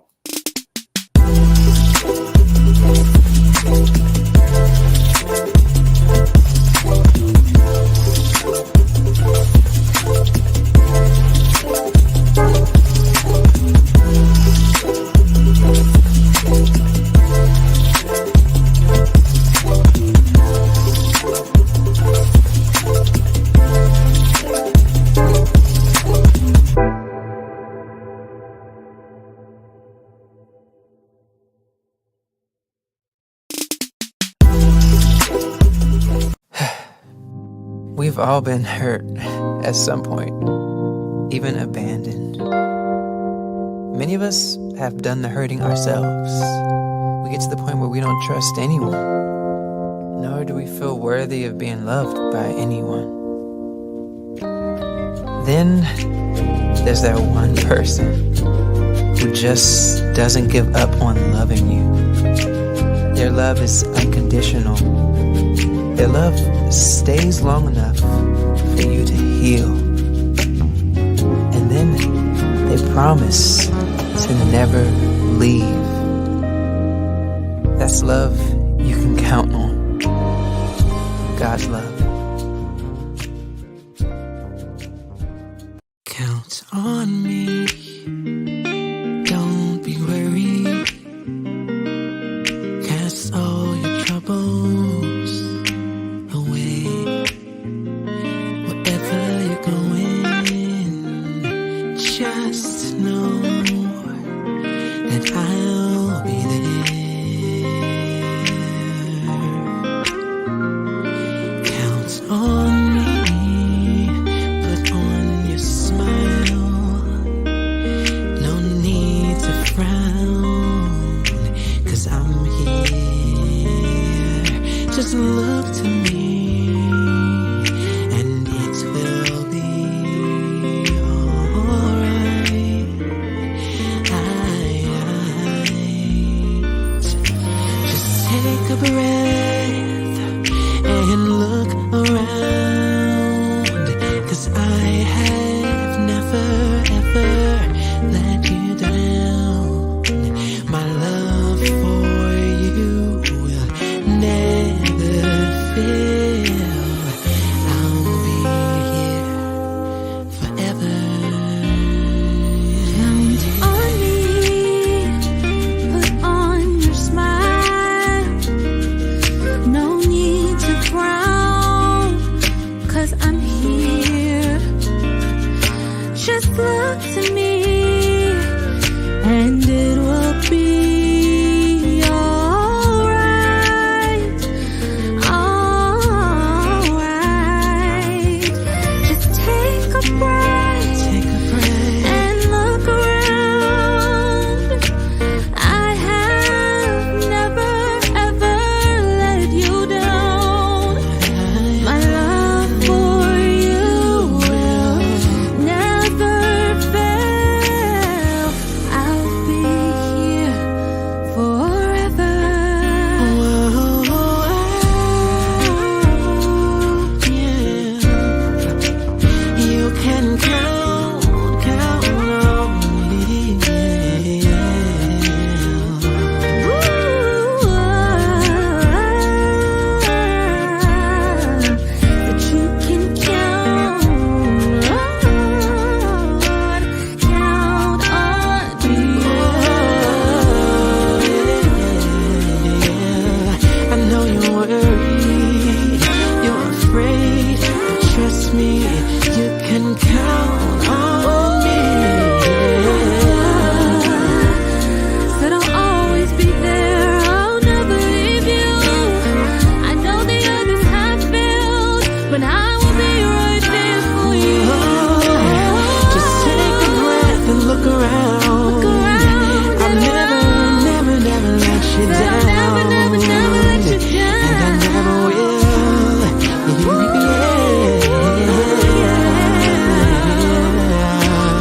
We've all been hurt at some point, even abandoned. Many of us have done the hurting ourselves. We get to the point where we don't trust anyone, nor do we feel worthy of being loved by anyone. Then there's that one person who just doesn't give up on loving you. Their love is unconditional. Their love stays long enough for you to heal. And then they promise to never leave. That's love you can count on. God's love. Count on me. Don't be worried. Cast all your troubles away. Wherever you're going, just know that I'll be there. Count on me. Put on your smile. No need to frown, 'cause I'm here. Just look to me, and it will be alright. Just take a breath and look around, 'cause I have never ever let you down. My love for you will never fail. I'll be here forever. Count on me. Put on your smile. No need to frown, 'cause I'm here. Just look to me, and it will be alright. Alright. Just take a breath. And look around. I have never ever let you down. My love for you will never fail. I'll be here forever. Yeah. You can count on me. But you can count on me. I know you're worried, you're afraid, but trust me, you can count on me. Said I'll always be there, I'll never leave you. I know the others have failed, but I will be right there for you. Just take a breath and look around. I'll never let you down. Never let you down. And I never will.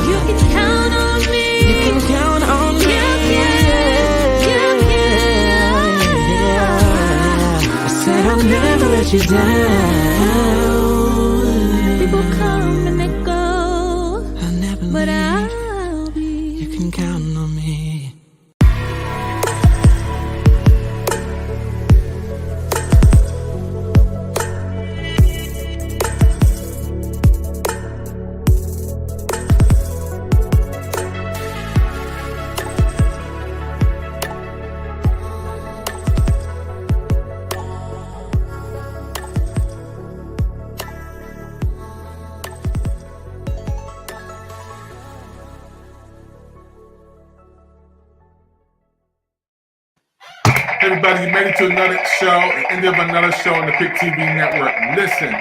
You can count on me. You can count on me. I said I'll never let you down. People come and they go, I'll never but I'll be. You can count on me. Everybody, you made it to another show, the end of another show on the Pick TV network. Listen,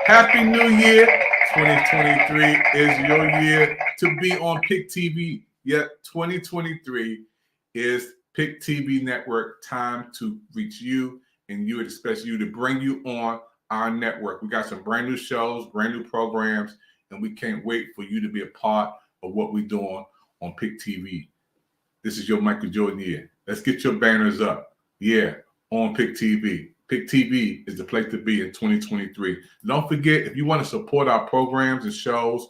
Happy New Year. 2023 is your year to be on Pick TV. Yet 2023 is Pick TV Network time to reach you, and you, especially you, to bring you on our network. We got some brand new shows, brand new programs, and we can't wait for you to be a part of what we're doing on Pick TV. This is your Michael Jordan year. Let's get your banners up. Yeah, on Pick TV. Pick TV is the place to be in 2023. Don't forget, if you want to support our programs and shows,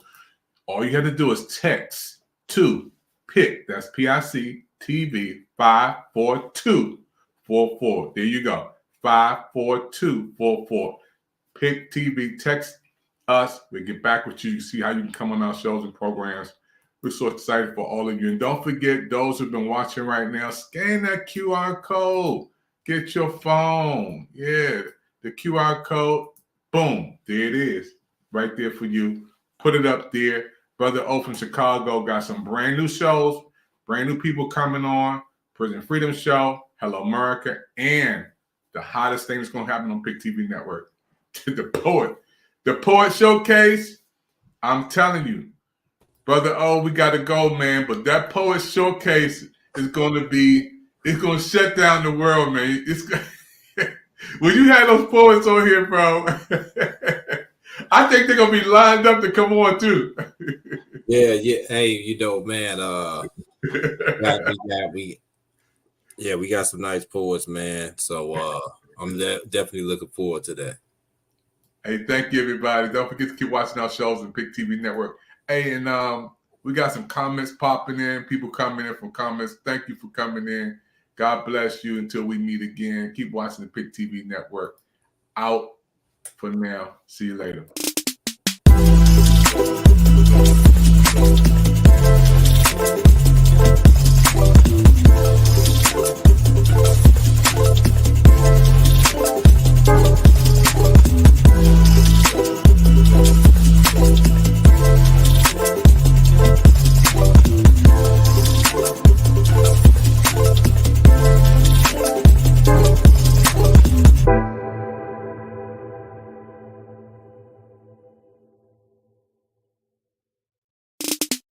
all you have to do is text to PIC, that's PIC TV 54244. There you go, 54244. Pick TV, text us. We'll get back with you. See how you can come on our shows and programs. We're so excited for all of you. And don't forget, those who've been watching right now, scan that QR code. Get your phone. Yeah, the QR code. Boom. There it is. Right there for you. Put it up there. Brother O from Chicago got some brand new shows, brand new people coming on. Prison Freedom Show, Hello America, and the hottest thing that's going to happen on Pick TV Network, The Poet Showcase. I'm telling you, Brother O, we got to go, man. But that Poet Showcase is going to be, it's going to shut down the world, man. It's when you had those poets on here, bro, I think they're going to be lined up to come on, too. Yeah. Hey, you know, man, we got some nice poets, man. So I'm definitely looking forward to that. Hey, thank you, everybody. Don't forget to keep watching our shows on Pick TV Network. Hey, and we got some comments popping in. People coming in from comments. Thank you for coming in. God bless you until we meet again. Keep watching the Pick TV Network. Out for now. See you later.